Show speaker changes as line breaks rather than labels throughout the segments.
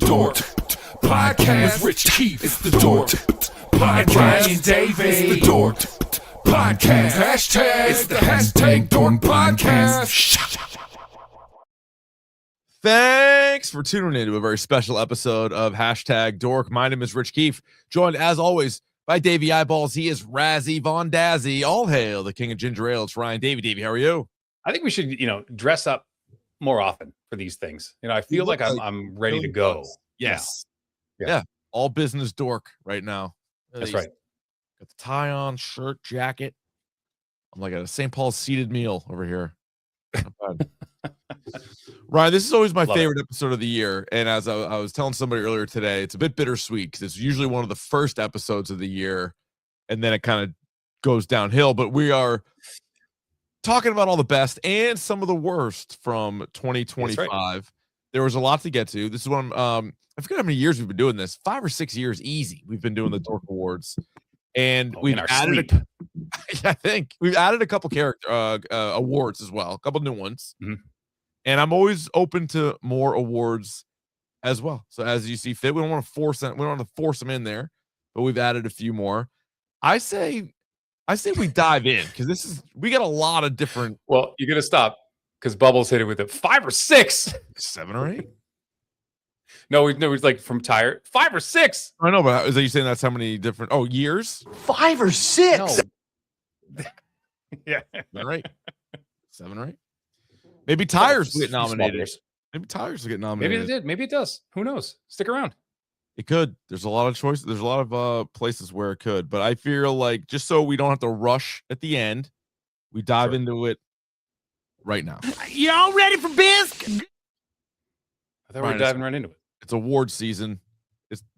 DORK Podcast with Rich Keefe. It's the DORK Podcast. Keefe Davey. It's the DORK Podcast. Hashtag. It's the hashtag DORK Podcast.
Thanks for tuning in to a very special episode of hashtag Dork. My name is Rich Keefe, joined as always by Davey Eyeballs. He is Razzie Von Dazzy. All hail the king of ginger ale. It's Ryan Davey. Davey, how are you?
I think we should, dress up more often for these things. I feel like I'm ready to go.
Yes. Yeah. All business dork right now.
That's right.
Got the tie on, shirt, jacket. I'm like at a St. Paul's seated meal over here. Not bad. Ryan, this is always my favorite episode of the year. And as I was telling somebody earlier today, it's a bit bittersweet because it's usually one of the first episodes of the year. And then it kind of goes downhill. But we are talking about all the best and some of the worst from 2025. Right. There was a lot to get to. This is one. I forget how many years we've been doing this. 5 or 6 years, easy. We've been doing the DORK Awards, and we've added. I think we've added a couple character awards as well, a couple new ones. Mm-hmm. And I'm always open to more awards as well. So as you see fit, we don't want to force them. We don't want to force them in there, but we've added a few more. I say we dive in because we got a lot of different.
Well, you're gonna stop because Bubbles hit it with it 5 or 6,
7 or 8.
No, he's like from tired 5 or 6.
I know, but is that you saying that's how many different years?
5 or 6.
No. Yeah,
all right. 7 or 8. Maybe tires will get nominated. Maybe tires will get nominated.
Maybe it did. Maybe it does. Who knows? Stick around.
It could. There's a lot of choices. There's a lot of places where it could, but I feel like just so we don't have to rush at the end, we dive into it right now.
Y'all ready for biz?
I thought we were diving right into it.
It's award season.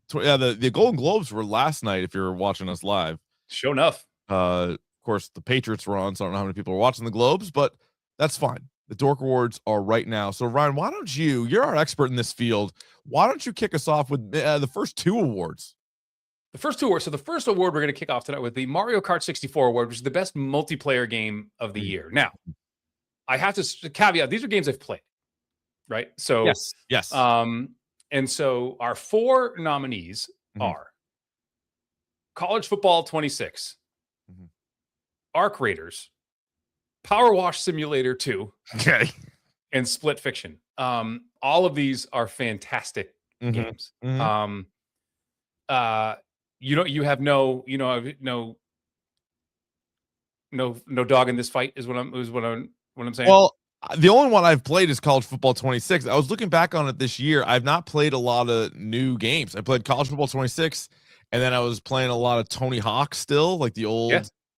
The Golden Globes were last night. If you're watching us live,
sure enough.
Of course, the Patriots were on, so I don't know how many people are watching the Globes, but that's fine. The DORK Awards are right now. So Ryan, why don't you're our expert in this field. Why don't you kick us off with the first 2 awards?
The first 2 awards. So the first award we're going to kick off tonight with the Mario Kart 64 award, which is the best multiplayer game of the year. Now, I have to caveat, these are games I've played, right? So
yes.
And so our 4 nominees are College Football 26, Arc Raiders, Power Wash Simulator 2, and Split Fiction. All of these are fantastic games. You have no dog in this fight is what I'm saying.
Well, the only one I've played is College Football 26. I was looking back on it this year. I've not played a lot of new games. I played College Football 26, and then I was playing a lot of Tony Hawk still, like the old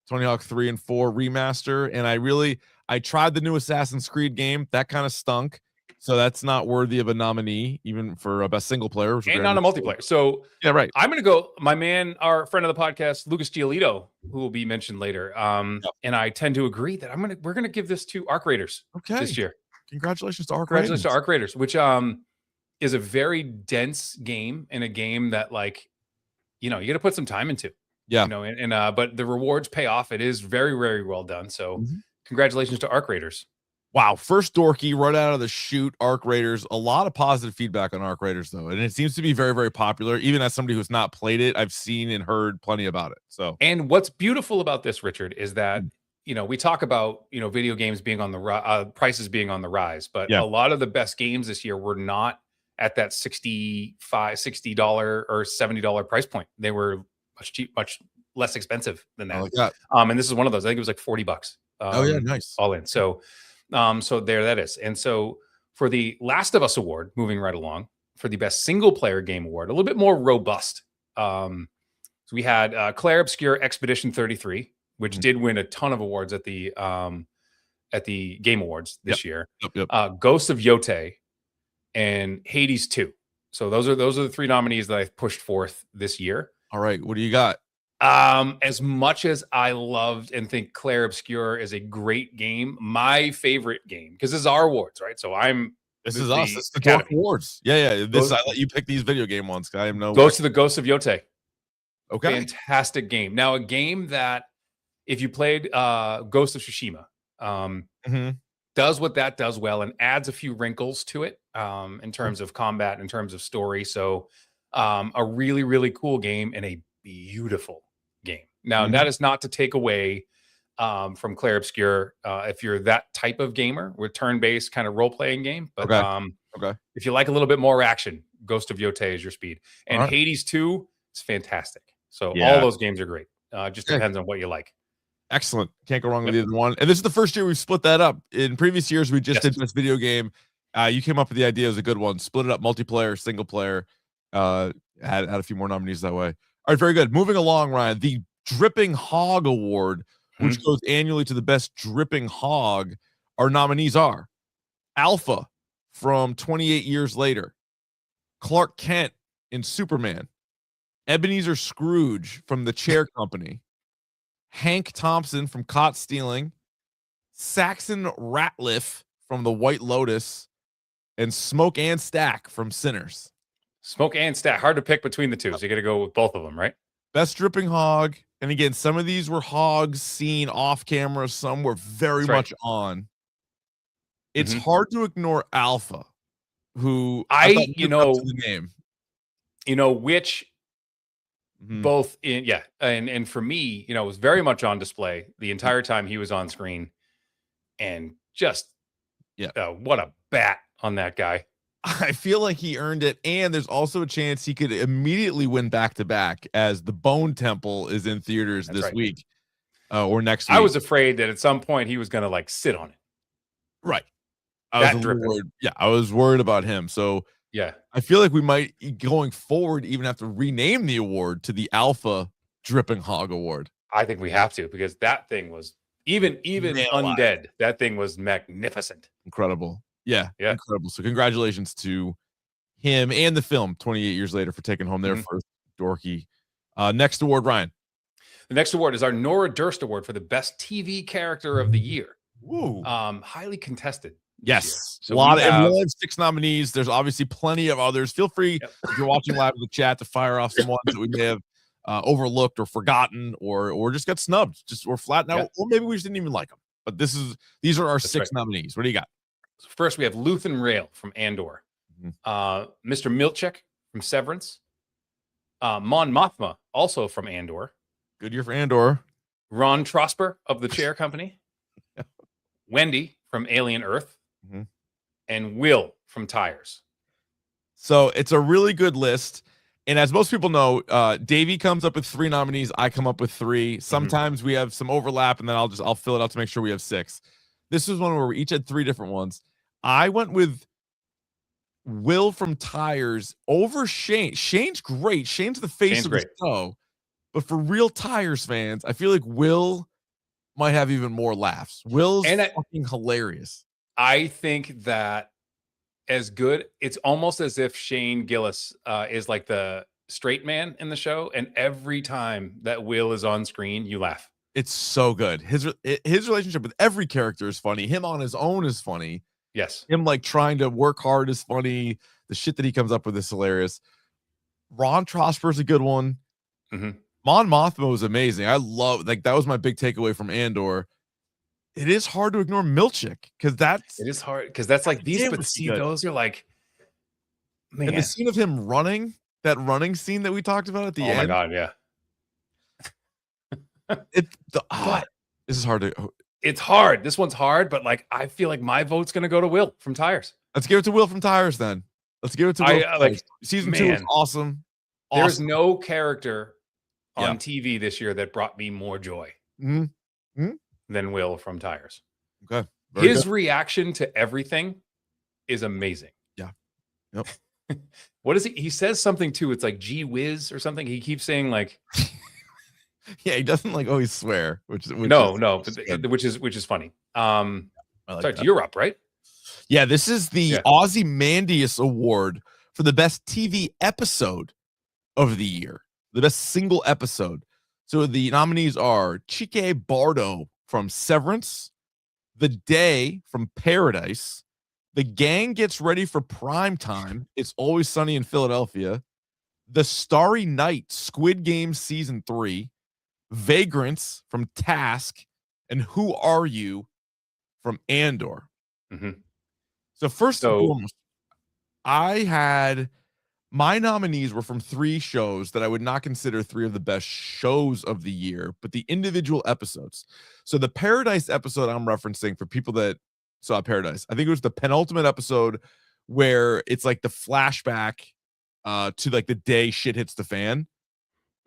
Tony Hawk 3 and 4 remaster. And I tried the new Assassin's Creed game. That kind of stunk. So that's not worthy of a nominee, even for a best single player.
And not a multiplayer. So
yeah, right.
I'm going to go, my man, our friend of the podcast, Lucas Giolito, who will be mentioned later. And I tend to agree that we're going to give this to Arc Raiders this year.
Congratulations to Arc
Raiders. To Arc Raiders, which is a very dense game and a game that you got to put some time into.
Yeah.
But the rewards pay off. It is very, very well done. So congratulations to Arc Raiders.
Wow. First dorky right out of the chute, Arc Raiders. A lot of positive feedback on Arc Raiders, though. And it seems to be very, very popular. Even as somebody who's not played it, I've seen and heard plenty about it. So,
and what's beautiful about this, Richard, is that, we talk about, video games being on the prices being on the rise, but a lot of the best games this year were not at that $60 or $70 price point. They were much less expensive than that.
I like that.
And this is one of those. I think it was like $40.
Oh yeah, nice.
All in. So there that is. And so for the Last of Us award, moving right along, for the best single player game award, a little bit more robust. So we had Claire Obscure Expedition 33, which did win a ton of awards at the Game Awards this year. Ghost of Yote and Hades 2. So those are the 3 nominees that I've pushed forth this year.
All right, what do you got?
As much as I loved and think Claire Obscure is a great game, my favorite game, because this is our awards, right? So
this is us. It's the DORK Awards. Yeah. I let you pick these video game ones. I am
goes to the Ghost of Yote.
Okay,
fantastic game. Now a game that if you played Ghost of Tsushima, does what that does well and adds a few wrinkles to it in terms of combat, in terms of story. So a really, really cool game and a beautiful game. Now, that is not to take away from Clair Obscur if you're that type of gamer with turn-based kind of role-playing game. But if you like a little bit more action, Ghost of Yotei is your speed. And Hades 2 is fantastic. So all those games are great. Just depends on what you like.
Excellent. Can't go wrong with either one. And this is the first year we've split that up. In previous years, we just did this video game. You came up with the idea. It was a good one. Split it up, multiplayer, single player. Had a few more nominees that way. All right, very good. Moving along, Ryan. The Dripping Hog Award, which goes annually to the best dripping hog. Our nominees are Alpha from 28 Years Later, Clark Kent in Superman, Ebenezer Scrooge from The Chair Company, Hank Thompson from Caught Stealing, Saxon Ratliff from The White Lotus, and Smoke and Stack from Sinners.
Smoke and Stack. Hard to pick between the two, so you got to go with both of them, right?
Best dripping hog. And again, some of these were hogs seen off camera. Some were very much on. It's hard to ignore Alpha, who the name.
Which both in and for me, was very much on display the entire time he was on screen, and just what a bat on that guy.
I feel like he earned it, and there's also a chance he could immediately win back-to-back as The Bone Temple is in theaters this week or next week.
I was afraid that at some point he was going to like sit on it.
Right. I was worried about him. So I feel like we might, going forward, even have to rename the award to the Alpha Dripping Hog Award.
I think we have to, because that thing was even undead. That thing was magnificent.
Incredible. Yeah, incredible. So congratulations to him and the film 28 Years Later for taking home their first Dorky. Next award, Ryan.
The next award is our Nora Durst Award for the best TV character of the year.
Ooh.
Highly contested.
Yes. So we only have 6 nominees. There's obviously plenty of others. Feel free, if you're watching live in the chat, to fire off some ones that we may have overlooked or forgotten or just got snubbed, or flat out, or maybe we just didn't even like them. But these are our 6 nominees. What do you got?
So first, we have Luthen Rail from Andor, Mr. Milchek from Severance, Mon Mothma, also from Andor.
Good year for Andor.
Ron Trosper of The Chair Company, Wendy from Alien Earth, and Will from Tires.
So it's a really good list. And as most people know, Davey comes up with 3 nominees. I come up with 3. Sometimes we have some overlap, and then I'll fill it out to make sure we have 6. This is one where we each had 3 different ones. I went with Will from Tires over Shane. Shane's great. Shane's the face of the show. But for real Tires fans, I feel like Will might have even more laughs. Will's fucking hilarious.
I think that as good, it's almost as if Shane Gillis is like the straight man in the show. And every time that Will is on screen, you laugh.
It's so good. His relationship with every character is funny. Him on his own is funny.
Yes.
Him like trying to work hard is funny. The shit that he comes up with is hilarious. Ron Trosper is a good one. Mon Mothma was amazing. I love, that was my big takeaway from Andor. It is hard to ignore Milchek because
it is hard because that's like these, but see, those are like, man.
And the scene of him running, that running scene that we talked about at the end.
Oh my god, yeah.
This is hard to.
It's hard. This one's hard, but like I feel like my vote's gonna go to Will from Tires.
Let's give it to Will from Tires then. Let's give it to Will. Season 2 is awesome.
There's no character on TV this year that brought me more joy than Will from Tires.
Okay.
His reaction to everything is amazing.
Yeah. Yep.
What is he? He says something too. It's like gee whiz or something. He keeps saying like.
Yeah, he doesn't like always swear, which is funny. You're up, right? Yeah, this is the Ozymandias Award for the best TV episode of the year, the best single episode. So the nominees are Chike Bardo from Severance, The Day from Paradise, The Gang Gets Ready for Prime Time, It's Always Sunny in Philadelphia, The Starry Night, Squid Game Season 3, Vagrants from Task, and Who Are You from Andor.
Mhm.
So first and
So
foremost, I had my nominees were from 3 shows that I would not consider 3 of the best shows of the year, but the individual episodes. So the Paradise episode I'm referencing for people that saw Paradise, I think it was the penultimate episode where it's like the flashback to like the day shit hits the fan.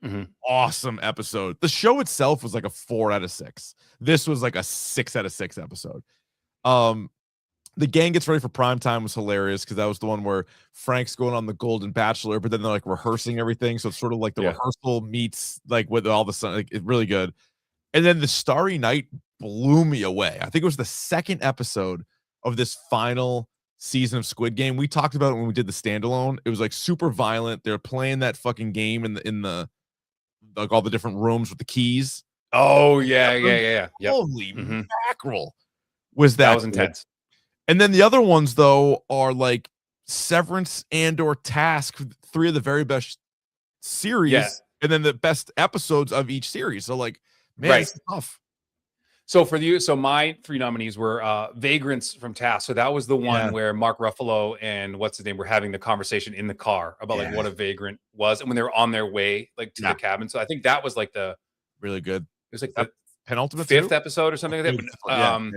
Mhm.
Awesome episode. The show itself was like a 4 out of 6. This was like a 6 out of 6 episode. Um the gang gets ready for prime time was hilarious because that was the one where Frank's going on the Golden Bachelor, but then they're like rehearsing everything. So it's sort of like the
Yeah.
rehearsal meets like with all the sun. Like, it's really good. And then the Starry Night blew me away. I think it was the second episode of this final season of Squid Game. We talked about it when we did the standalone. It was like super violent. They're playing that fucking game in the like all the different rooms with the keys.
Oh yeah. Yep.
Holy
Mhm.
mackerel. Was
That
that
was
good.
intense.
And then the other ones though are like Severance and or Task, 3 of the very best series,
Yeah.
and then the best episodes of each series. So like, man,
Right.
it's tough.
So for you, so my 3 nominees were Vagrants from Task. So that was the one
Yeah.
where Mark Ruffalo and what's his name were having the conversation in the car about like
Yeah.
what a vagrant was, and when they were on their way like to
Yeah.
the cabin. So I think that was like it
Really good.
was like
That
the
penultimate
5th
too?
episode or something like that. But,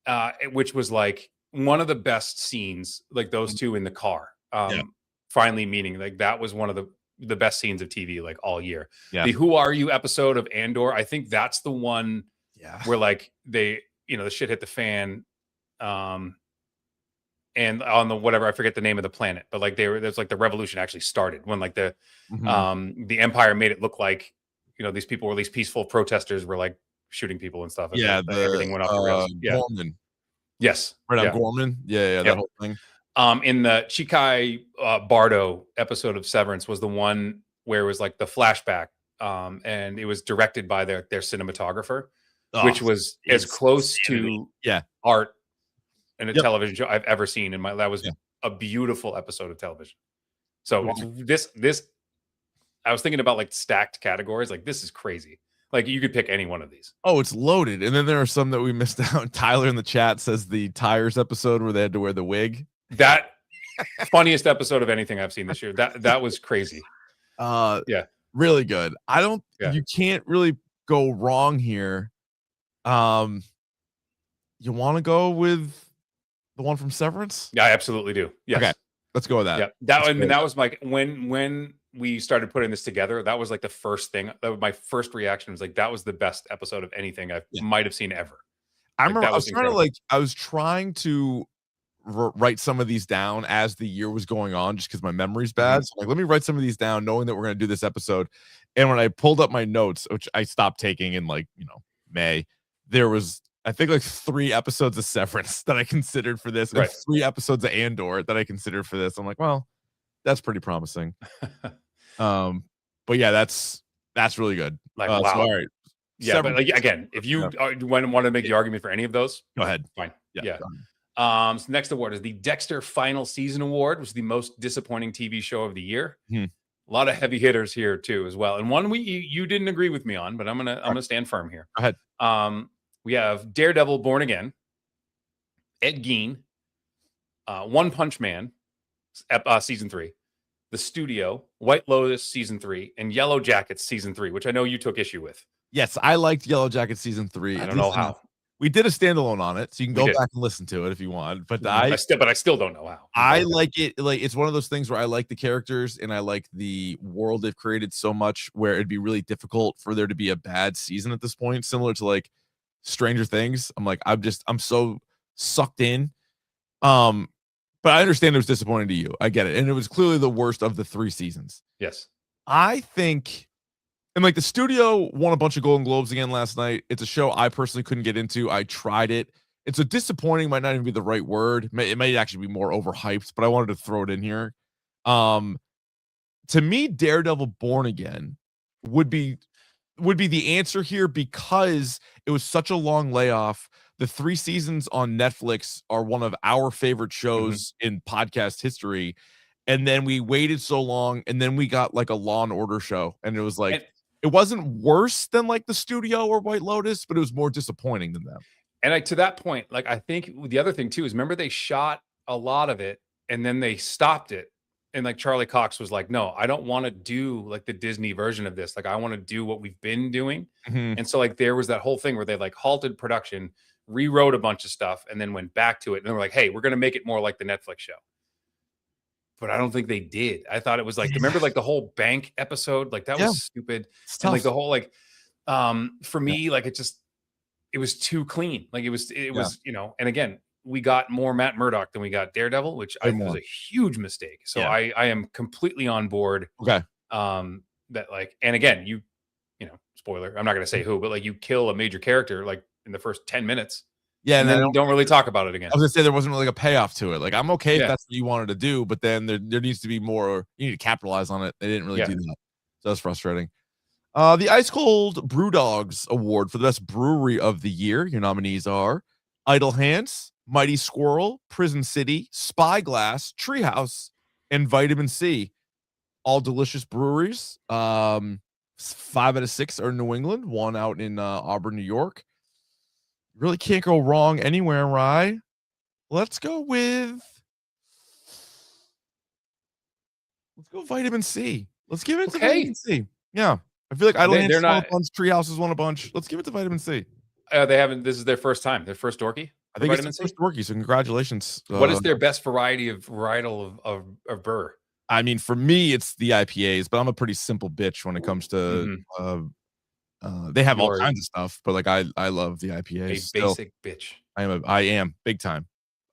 Yeah.
which was like one of the best scenes, like those 2 in the car.
Yeah.
Finally meeting like that was one of the best scenes of TV like all year.
Yeah.
The Who Are You episode of Andor, I think that's the one
Yeah.
where like they, the shit hit the fan. And on the whatever, I forget the name of the planet, but like there's like the revolution actually started when like the Empire made it look like, these people were these peaceful protesters were like shooting people and stuff. And
Yeah,
everything went off the rails. Yeah.
Gorman.
Yes.
Right on
Yeah.
Gorman. Yeah, that
Yep.
whole thing.
In the Chikai Bardo episode of Severance was the one where it was like the flashback, and it was directed by their cinematographer, which was as close to art in a television show I've ever seen in my. That was a beautiful episode of television. So this I was thinking about like stacked categories. Like this is crazy. Like you could pick any one of these.
Oh, it's loaded. And then there are some that we missed out. Tyler in the chat says the tires episode where they had to wear the wig.
That funniest episode of anything I've seen this year. That was crazy. Yeah.
Really good. You can't really go wrong here. You want to go with the one from Severance?
Yeah, I absolutely do. Yes.
Okay. Let's go with that.
Yeah. That was like when we started putting this together, that was like the first thing. That was my first reaction was like that was the best episode of anything I might have seen ever.
I remember I was trying to write some of these down as the year was going on just because my memory's bad. So like, let me write some of these down knowing that we're going to do this episode. And when I pulled up my notes, which I stopped taking in like, May, there was, I think like 3 episodes of Severance that I considered for this, and 3 episodes of Andor that I considered for this. I'm like, well, that's pretty promising. But yeah, that's really good.
Like, wow.
So, all right.
Yeah, but like, again, if you want to make the argument for any of those,
go ahead.
Fine.
Yeah.
So next award is the Dexter Final Season Award, which is the most disappointing TV show of the year. A lot of heavy hitters here too, as well, and one you didn't agree with me on, but I'm gonna stand firm here.
Go ahead.
We have Daredevil: Born Again, Ed Gein, One Punch Man, season 3, The Studio, White Lotus season 3, and Yellow Jackets season 3, which I know you took issue with.
Yes, I liked Yellow Jacket season 3.
I don't know how.
We did a standalone on it, so you can go back and listen to it if you want. But I
still don't know how.
I like it. Like it's one of those things where I like the characters and I like the world they've created so much where it'd be really difficult for there to be a bad season at this point, similar to like Stranger Things. I'm so sucked in. But I understand it was disappointing to you. I get it. And it was clearly the worst of the 3 seasons.
Yes.
I think, and like The Studio won a bunch of Golden Globes again last night. It's a show I personally couldn't get into. I tried it. It's a disappointing, might not even be the right word. It might actually be more overhyped, but I wanted to throw it in here. To me, Daredevil Born Again would be the answer here because it was such a long layoff. The 3 seasons on Netflix are one of our favorite shows in podcast history. And then we waited so long, and then we got like a Law and Order show, and it was like, it wasn't worse than like The Studio or White Lotus, but it was more disappointing than them.
And to that point, like, I think the other thing too is, remember, they shot a lot of it and then they stopped it. And like Charlie Cox was like, no, I don't want to do like the Disney version of this. Like, I want to do what we've been doing.
Mhm.
And so like there was that whole thing where they like halted production, rewrote a bunch of stuff, and then went back to it. And they were like, hey, we're going to make it more like the Netflix show. But I don't think they did. I thought it was like, remember like the whole bank episode? Like that was stupid. And like the whole like, for me, like it was too clean. Like it was, you know, and again, we got more Matt Murdock than we got Daredevil, which I think was a huge mistake. So I am completely on board.
Okay.
That like, and again, you know, spoiler, I'm not going to say who, but like you kill a major character like in the first 10 minutes.
Yeah.
And then don't really talk about it again.
I was gonna say there wasn't really like a payoff to it. Like, I'm okay if that's what you wanted to do, but then there needs to be more. You need to capitalize on it. They didn't really do that. So that's frustrating. The Ice Cold Brew Dogs Award for the best brewery of the year. Your nominees are Idle Hands, Mighty Squirrel, Prison City, Spyglass, Treehouse, and Vitamin C. All delicious breweries. 5 out of 6 are in New England, 1 out in Auburn, New York. Really can't go wrong anywhere, right? Let's go Vitamin C. Let's give it to Vitamin C. Yeah. I feel like Idle Hands won a bunch, Treehouse has won a bunch. Let's give it to Vitamin C.
They haven't. This is their first time. Their first Dorky.
I think it's their first Dorky. So congratulations.
What is their best varietal of burr?
I mean, for me, it's the IPAs, but I'm a pretty simple bitch when it comes to. They have all kinds of stuff, but like I love the IPAs.
A basic bitch.
I am big time.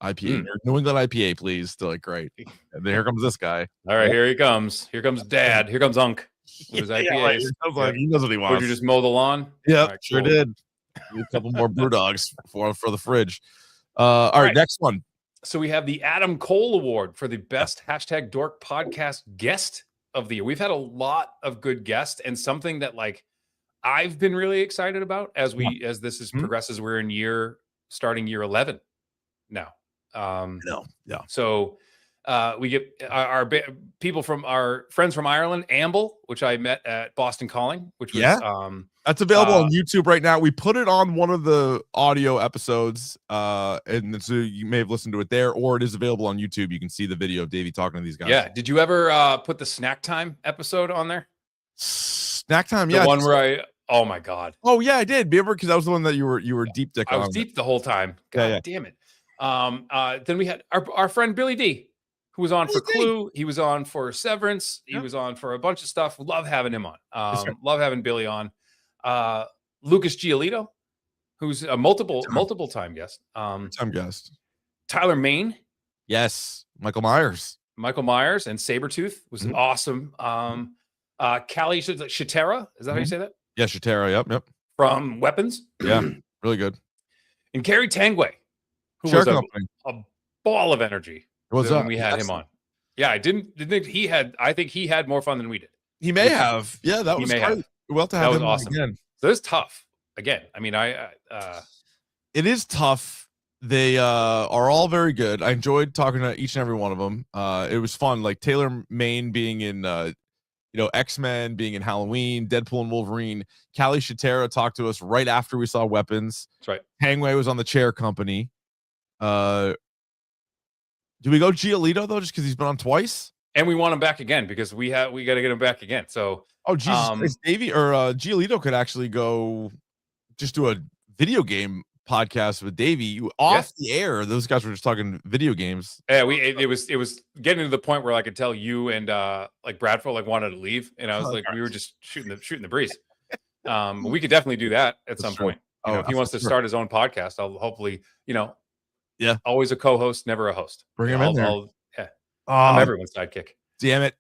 IPA. New England IPA, please. Still like great. And here comes this guy.
All right, here he comes. Here comes Dad. Here comes Unc. With his IPAs.
He knows what he wants.
Would you just mow the lawn?
Yeah, right, sure did. A couple more brew dogs for the fridge. All right, next one.
So we have the Adam Cole Award for the best #Dork podcast guest of the year. We've had a lot of good guests, and something that like I've been really excited about as this progresses. We're in starting year 11 now. So we get our people from our friends from Ireland, Amble, which I met at Boston Calling, which was
that's available on YouTube right now. We put it on one of the audio episodes, and so you may have listened to it there, or it is available on YouTube. You can see the video of Davey talking to these guys.
Yeah. Did you ever put the Snack Time episode on there?
Snack Time,
the one where oh my god.
Oh yeah, I did. Because that was the one that you were deep dick on.
I was deep the whole time. God damn it. Then we had our friend Billy D, who was on for Clue. He was on for Severance. He was on for a bunch of stuff. Love having him on. Love having Billy on. Lucas Giolito, who's a multiple time guest. Tyler Main.
Yes. Michael Myers
And Sabretooth was awesome. Callie Shatera. Is that how you say that?
Yeah, Shatera. Yep.
From Weapons.
Yeah, really good.
And Kerry Tangway, who was a ball of energy when we had him on. Yeah, I didn't think he had. I think he had more fun than we did.
He may have. Yeah, that was great. Well, to have him
awesome. Again. So it's tough. Again, I mean,
it is tough. They are all very good. I enjoyed talking to each and every one of them. It was fun. Like Taylor Main being in, X-Men, being in Halloween, Deadpool and Wolverine. Callie Shatera talked to us right after we saw Weapons.
That's right.
Hangway was on the Chair Company. Do we go Giolito though, just because he's been on twice?
And we want him back again because we got to get him back again. So
Jesus, Davey or Giolito could actually go just do a video game podcast with Davey off the air. Those guys were just talking video games.
Yeah, it was getting to the point where I could tell you and like Bradford like wanted to leave, and I was we were just shooting the breeze. We could definitely do that at some point. If he wants to start his own podcast, I'll hopefully always a co-host, never a host.
Bring him in there.
I'm everyone's sidekick.
Damn it.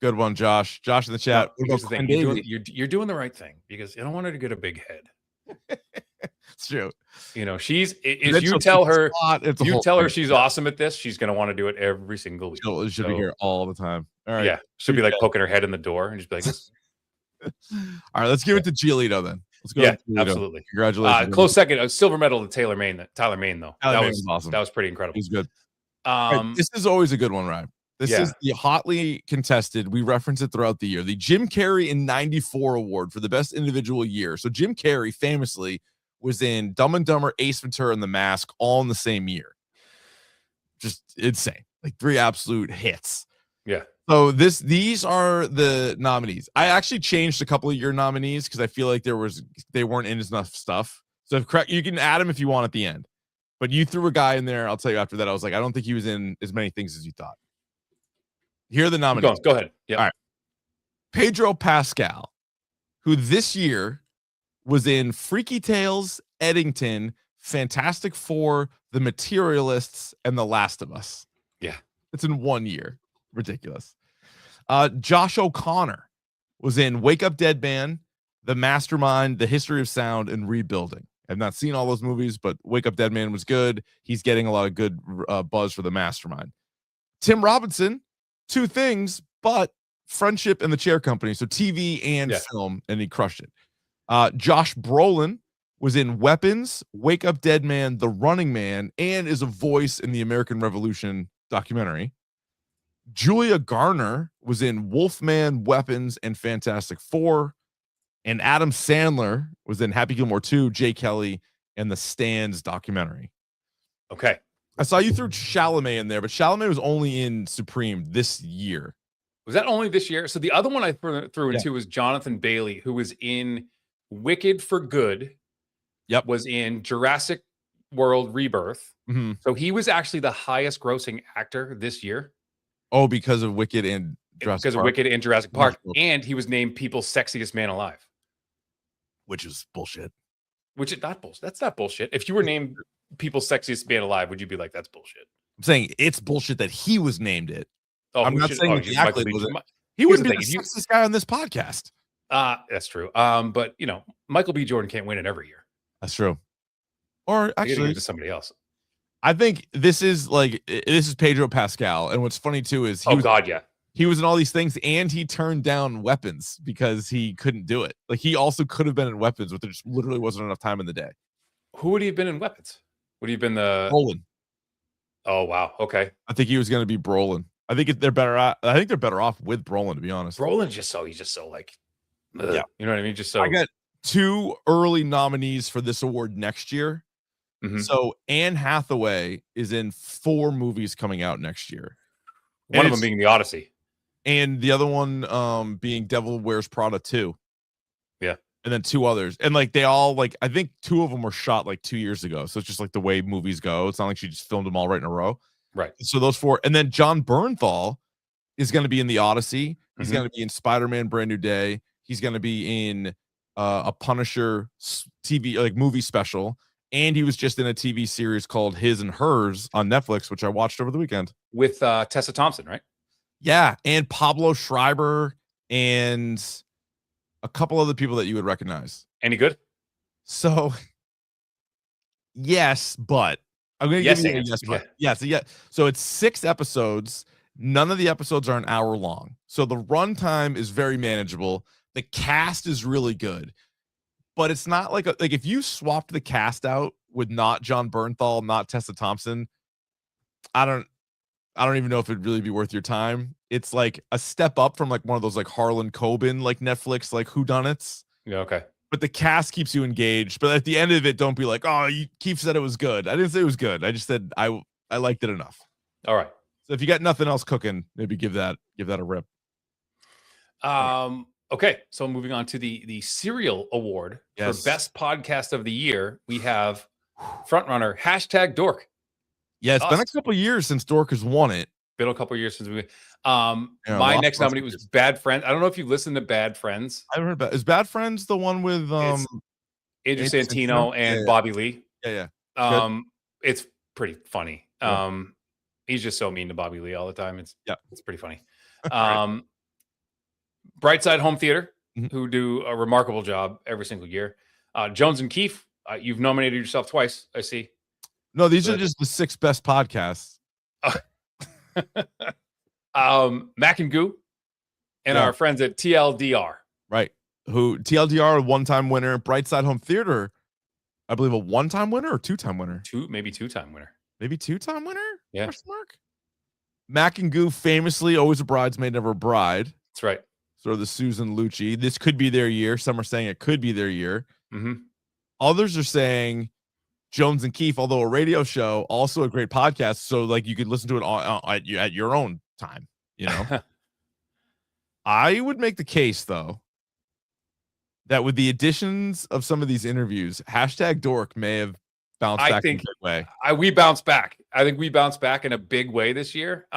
Good one, Josh. Josh in the chat.
Here's the thing. You're doing the right thing because you don't want her to get a big head.
It's true.
If you tell her she's awesome at this, she's going to want to do it every single week.
She'll be here all the time. All right.
Yeah. She'll be like poking her head in the door and just be like,
all right, let's give it to Giolito then. Let's go.
Yeah, absolutely.
Congratulations.
Close second. A silver medal to Tyler Main, though. That was
awesome.
That was pretty incredible.
He's good. This is always a good one, Ryan. This is the hotly contested. We reference it throughout the year. The Jim Carrey in '94 award for the best individual year. So Jim Carrey famously was in Dumb and Dumber, Ace Ventura, and The Mask all in the same year. Just insane. Like 3 absolute hits.
Yeah.
So these are the nominees. I actually changed a couple of your nominees because I feel like they weren't in enough stuff. So you can add them if you want at the end. But you threw a guy in there. I'll tell you after that. I was like, I don't think he was in as many things as you thought. Here are the nominees.
Go ahead. Yeah.
All right. Pedro Pascal, who this year was in Freaky Tales, Eddington, Fantastic Four, The Materialists, and The Last of Us.
Yeah.
It's in 1 year. Ridiculous. Josh O'Connor was in Wake Up Dead Man, The Mastermind, The History of Sound, and Rebuilding. I've not seen all those movies, but Wake Up Dead Man was good. He's getting a lot of good buzz for The Mastermind. Tim Robinson, 2 things, but Friendship and The Chair Company, so TV and film, and he crushed it. Josh Brolin was in Weapons, Wake Up Dead Man, The Running Man, and is a voice in the American Revolution documentary. Julia Garner was in Wolfman, Weapons, and Fantastic Four. And Adam Sandler was in Happy Gilmore 2, Jay Kelly, and the Stands documentary.
Okay.
I saw you threw Chalamet in there, but Chalamet was only in Supreme this year.
Was that only this year? So the other one I threw into was Jonathan Bailey, who was in Wicked for Good.
Yep.
Was in Jurassic World Rebirth.
Mm-hmm.
So he was actually the highest grossing actor this year.
Oh, because of Wicked and Jurassic Park.
Of Wicked and Jurassic Park. And he was named People's Sexiest Man Alive.
Which is bullshit.
Which is not bullshit. That's not bullshit. If you were named People's Sexiest Man Alive, would you be like, that's bullshit?
I'm saying it's bullshit that he was named it.
Oh,
I'm not saying exactly. He
wouldn't
be the sexiest guy on this podcast.
That's true. But Michael B. Jordan can't win it every year.
That's true. Or actually,
to somebody else.
I think this is Pedro Pascal, and what's funny too is he was in all these things, and he turned down Weapons because he couldn't do it. Like he also could have been in Weapons, but there just literally wasn't enough time in the day.
Who would he have been in Weapons? Would he have been the
Brolin?
Oh wow, okay.
I think he was going to be Brolin. I think they're better. I think they're better off with Brolin, to be honest.
Brolin's just so like, yeah, you know what I mean. Just so
I got 2 early nominees for this award next year. Mm-hmm. So Anne Hathaway is in 4 movies coming out next year.
One of them being The Odyssey.
And the other one being Devil Wears Prada 2.
Yeah.
And then 2 others. And like they all I think 2 of them were shot like 2 years ago. So it's just like the way movies go. It's not like she just filmed them all right in a row.
Right.
So those 4. And then John Bernthal is going to be in The Odyssey. He's going to be in Spider-Man Brand New Day. He's going to be in a Punisher TV movie special. And he was just in a TV series called His and Hers on Netflix, which I watched over the weekend.
With Tessa Thompson, right?
Yeah, and Pablo Schreiber and a couple other people that you would recognize.
Any good?
So, yes, but I'm going to give you a yes, but. Yeah. So it's 6 episodes. None of the episodes are an hour long. So the runtime is very manageable. The cast is really good. But it's not like if you swapped the cast out with not John Bernthal, not Tessa Thompson, I don't even know if it'd really be worth your time. It's like a step up from like one of those like Harlan Coben like Netflix like whodunits.
Yeah, okay.
But the cast keeps you engaged. But at the end of it, don't be like, oh, Keefe said it was good. I didn't say it was good. I just said I liked it enough.
All right.
So if you got nothing else cooking, maybe give that a rip.
Okay, so moving on to the Serial Award for Best Podcast of the Year, we have frontrunner #Dork.
Yeah, it's been a couple years since Dork has won it.
Been a couple years since we. My next nominee was Bad Friends. I don't know if you listened to Bad Friends.
I haven't heard about. Is Bad Friends the one with
Andrew Santino and Bobby Lee?
Yeah.
It's pretty funny. He's just so mean to Bobby Lee all the time. It's pretty funny. Brightside Home Theater, who do a remarkable job every single year. Jones and Keefe, you've nominated yourself twice, I see.
No, these are just the 6 best podcasts.
Mac and Goo and our friends at TLDR.
Right. Who TLDR, a 1-time winner. Brightside Home Theater, I believe a 1-time winner or 2-time winner?
Maybe 2-time winner.
Maybe 2-time winner?
Yeah.
Mac and Goo, famously always a bridesmaid, never a bride.
That's right.
Sort of the Susan Lucci. This could be their year. Some are saying it could be their year. Others are saying Jones and Keefe, although a radio show, also a great podcast. So like you could listen to it at your own time, you know. I would make the case though that with the additions of some of these interviews, #Dork may have bounced back in a big way.
We bounced back. I think we bounced back in a big way this year.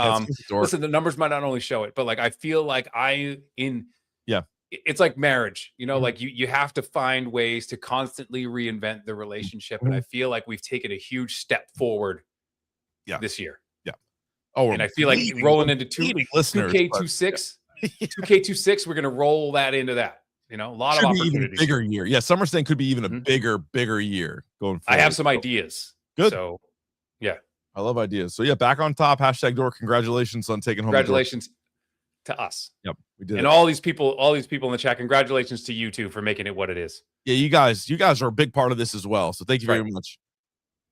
Listen, the numbers might not only show it, but like I feel like it's like marriage, you know, like you have to find ways to constantly reinvent the relationship. And I feel like we've taken a huge step forward this year.
Yeah. Oh,
and I feel like rolling into 2K26, 2K26, we're going to roll that into that. You know, a lot of opportunities.
Bigger year. Yeah. Summer Stain could be even a bigger year going forward.
I have some ideas.
Good.
So, yeah.
I love ideas. So, yeah, back on top. #Dork. Congratulations on taking home.
Congratulations to us.
Yep, we did.
And all these people in the chat. Congratulations to you two for making it what it is.
Yeah, you guys are a big part of this as well. So thank you very much.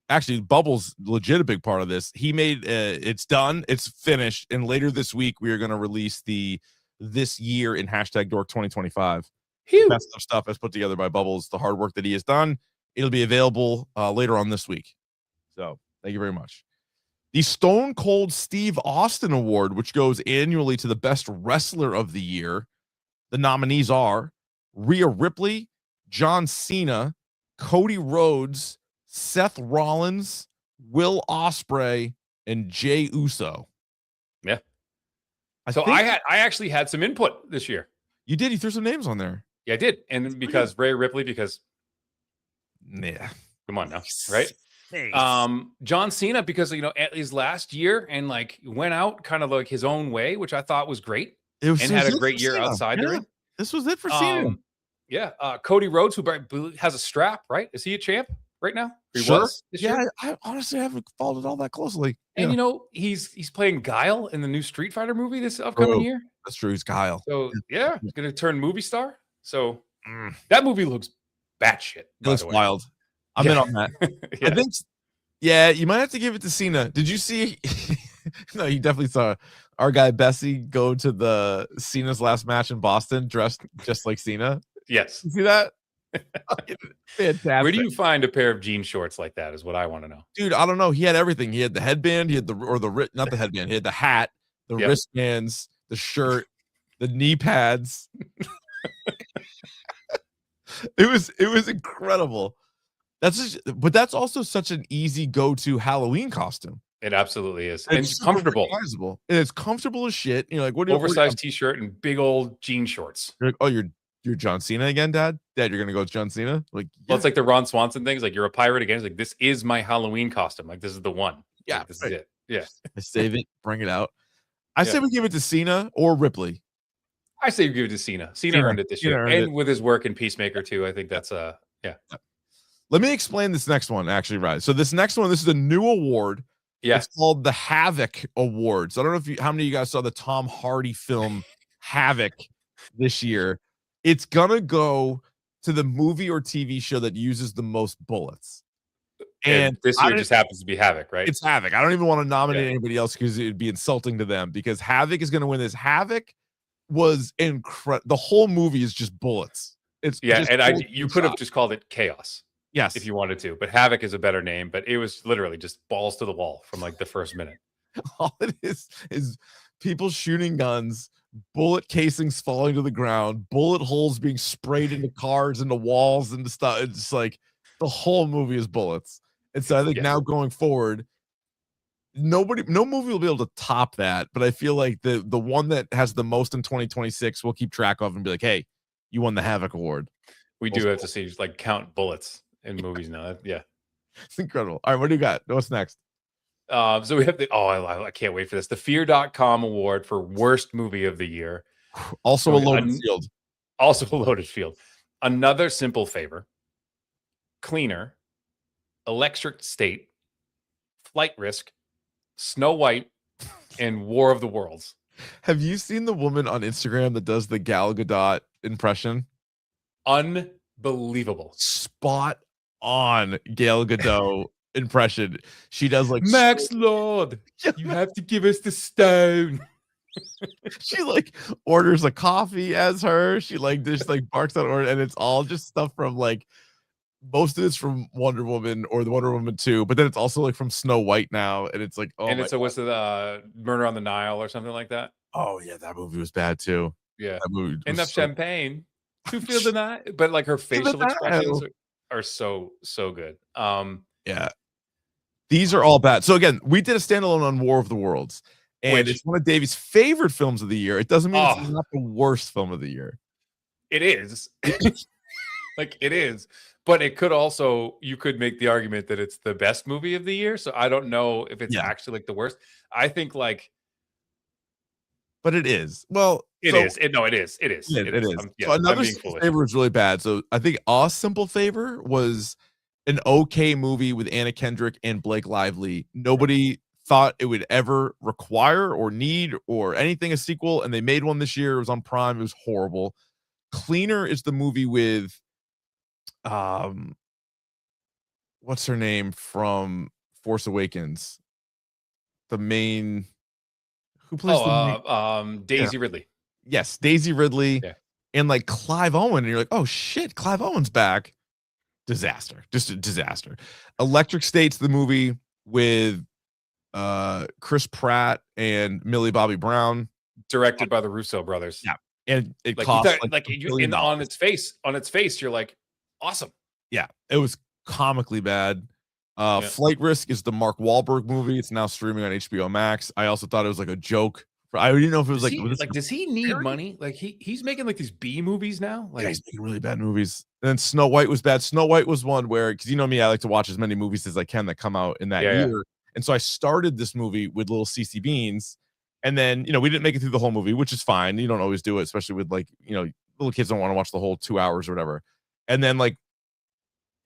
Actually, Bubbles legit a big part of this. He made it's done, it's finished, and later this week we are going to release this year in #Dork 2025. Best of stuff as put together by Bubbles. The hard work that he has done. It'll be available later on this week. So thank you very much. The Stone Cold Steve Austin Award, which goes annually to the best wrestler of the year. The nominees are Rhea Ripley, John Cena, Cody Rhodes, Seth Rollins, Will Ospreay, and Jey Uso.
Yeah. I actually had some input this year.
You did. You threw some names on there.
Yeah, I did. And because Rhea Ripley,
yeah,
come on now, right? John Cena, because at his last year and like went out kind of like his own way, which I thought was great, and had a great year outside there.
This was it for Cena.
Cody Rhodes, who has a strap, right? Is he a champ right now?
I honestly haven't followed it all that closely.
And he's playing Guile in the new Street Fighter movie this upcoming year.
That's true. He's Guile.
So he's gonna turn movie star. So that movie looks batshit.
Looks wild. I'm in on that. I think, you might have to give it to Cena. Did you see? No, you definitely saw our guy Bessie go to the Cena's last match in Boston dressed just like Cena.
Yes.
You see that? Fantastic.
Where do you find a pair of jean shorts like that is what I want to know.
Dude, I don't know. He had everything. He had the headband, he had not the headband, he had the hat, the wristbands, the shirt, the knee pads. It was incredible. That's also such an easy go-to Halloween costume.
It absolutely is. And it's comfortable.
And it's comfortable as shit. You're like,
oversized t-shirt and big old jean shorts.
You're like, oh, you're John Cena again, Dad? Dad, you're gonna go with John Cena? Like,
well, it's like the Ron Swanson things. Like, you're a pirate again. It's like, this is my Halloween costume. Like, this is the one.
Yeah,
like, this is it. Yeah.
I save it, bring it out. I say we give it to Cena or Ripley.
I say we give it to Cena. Cena earned it this year, and with his work in Peacemaker too. I think that's
Let me explain this next one, actually, right? So this next one, this is a new award.
Yeah.
It's called the Havoc Awards. I don't know how many of you guys saw the Tom Hardy film Havoc this year. It's gonna go to the movie or TV show that uses the most bullets.
And this year just happens to be Havoc, right?
It's Havoc. I don't even want to nominate anybody else because it'd be insulting to them, because Havoc is gonna win this. Havoc was incredible. The whole movie is just bullets.
You could have just called it Chaos.
Yes,
if you wanted to, but Havoc is a better name. But it was literally just balls to the wall from like the first minute.
All it is people shooting guns, bullet casings falling to the ground, bullet holes being sprayed into cars, into walls, and stuff. It's like the whole movie is bullets. And so I think now going forward, no movie will be able to top that. But I feel like the one that has the most in 2026 we'll keep track of and be like, hey, you won the Havoc Award.
We do have to see like count bullets in movies now. Yeah,
it's incredible. All right, what do you got? What's next?
So we have I can't wait for this. The Fear.com Award for worst movie of the year.
Also a loaded field.
Also a loaded field. Another Simple Favor, Cleaner, Electric State, Flight Risk, Snow White, and War of the Worlds.
Have you seen the woman on Instagram that does the Gal Gadot impression?
Unbelievable.
Spot on Gal Gadot impression. She does like
Max Lord, you have to give us the stone.
She like orders a coffee as her. She like just like barks out order, and it's all just stuff from like most of it's from Wonder Woman or the Wonder Woman 2, but then it's also like from Snow White now, and it's like, oh
and
my
it's
God.
what's the Murder on the Nile or something like that?
Oh yeah, that movie was bad too.
Yeah.
That movie was
Enough
so
champagne to feel the night. But like her facial expressions are so good.
Yeah. These are all bad. So again, we did a standalone on War of the Worlds, and
Which-
it's one of Davey's favorite films of the year. It doesn't mean
Oh.
it's not the worst film of the year.
It is. Like it is. But it could also, you could make the argument that it's the best movie of the year. So I don't know if it's actually like the worst. I think like,
but it is. Well,
it is. It is. It is.
It is.
Yeah,
So another
I'm being
Simple
foolish.
Favor was really bad. So I think A Simple Favor was an okay movie with Anna Kendrick and Blake Lively. Nobody thought it would ever require or need or anything a sequel, and they made one this year. It was on Prime. It was horrible. Cleaner is the movie with what's her name from Force Awakens? The main who plays
Daisy Ridley.
Yes, Daisy Ridley.
Yeah.
And like Clive Owen, and you're like, oh shit, Clive Owen's back. Disaster. Just a disaster. Electric State's the movie with Chris Pratt and Millie Bobby Brown.
Directed by the Russo brothers.
Yeah. And it
Like,
cost
on its face, you're like, awesome.
Yeah, it was comically bad. Flight Risk is the Mark Wahlberg movie. It's now streaming on HBO Max. I also thought it was like a joke. I didn't know if it was
does he need money? Like he's making like these B movies now. Like
he's making really bad movies. And then Snow White was bad. Snow White was one where, because you know me, I like to watch as many movies as I can that come out in that year. Yeah. And so I started this movie with little CC Beans, and then we didn't make it through the whole movie, which is fine. You don't always do it, especially with like little kids don't want to watch the whole 2 hours or whatever. And then like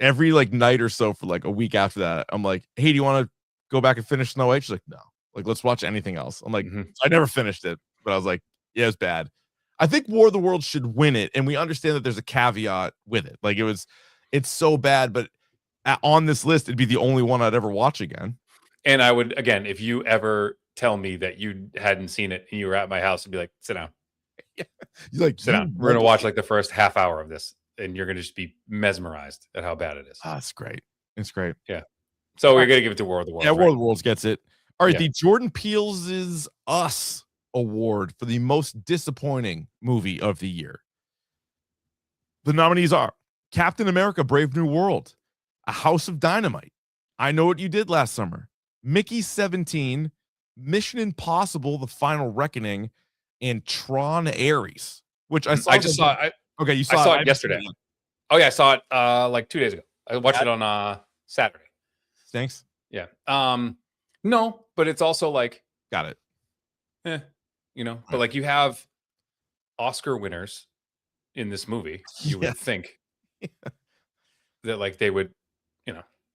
every like night or so for like a week after that, I'm like, hey, do you want to go back and finish Snow White? She's like, no. Like, let's watch anything else. I'm like, I never finished it, but I was like, yeah, it's bad. I think War of the Worlds should win it, and we understand that there's a caveat with it. Like it's so bad, but on this list, it'd be the only one I'd ever watch again.
And I would, again, if you ever tell me that you hadn't seen it and you were at my house, I'd be like, sit down.
Yeah. You're like,
sit down. We're gonna watch like the first half hour of this, and you're gonna just be mesmerized at how bad it is.
Oh, it's great. It's great.
Yeah. So we're gonna give it to War of the Worlds.
Yeah, War of the Worlds gets it. All right, the Jordan Peele's Us Award for the most disappointing movie of the year. The nominees are Captain America: Brave New World, A House of Dynamite, I Know What You Did Last Summer, Mickey 17, Mission Impossible: The Final Reckoning, and Tron Ares, which I saw.
I saw it yesterday. Oh yeah, I saw it like 2 days ago. I watched it on Saturday.
Thanks.
Yeah. No, but it's also like,
got it.
But like you have Oscar winners in this movie. You would think that like they would,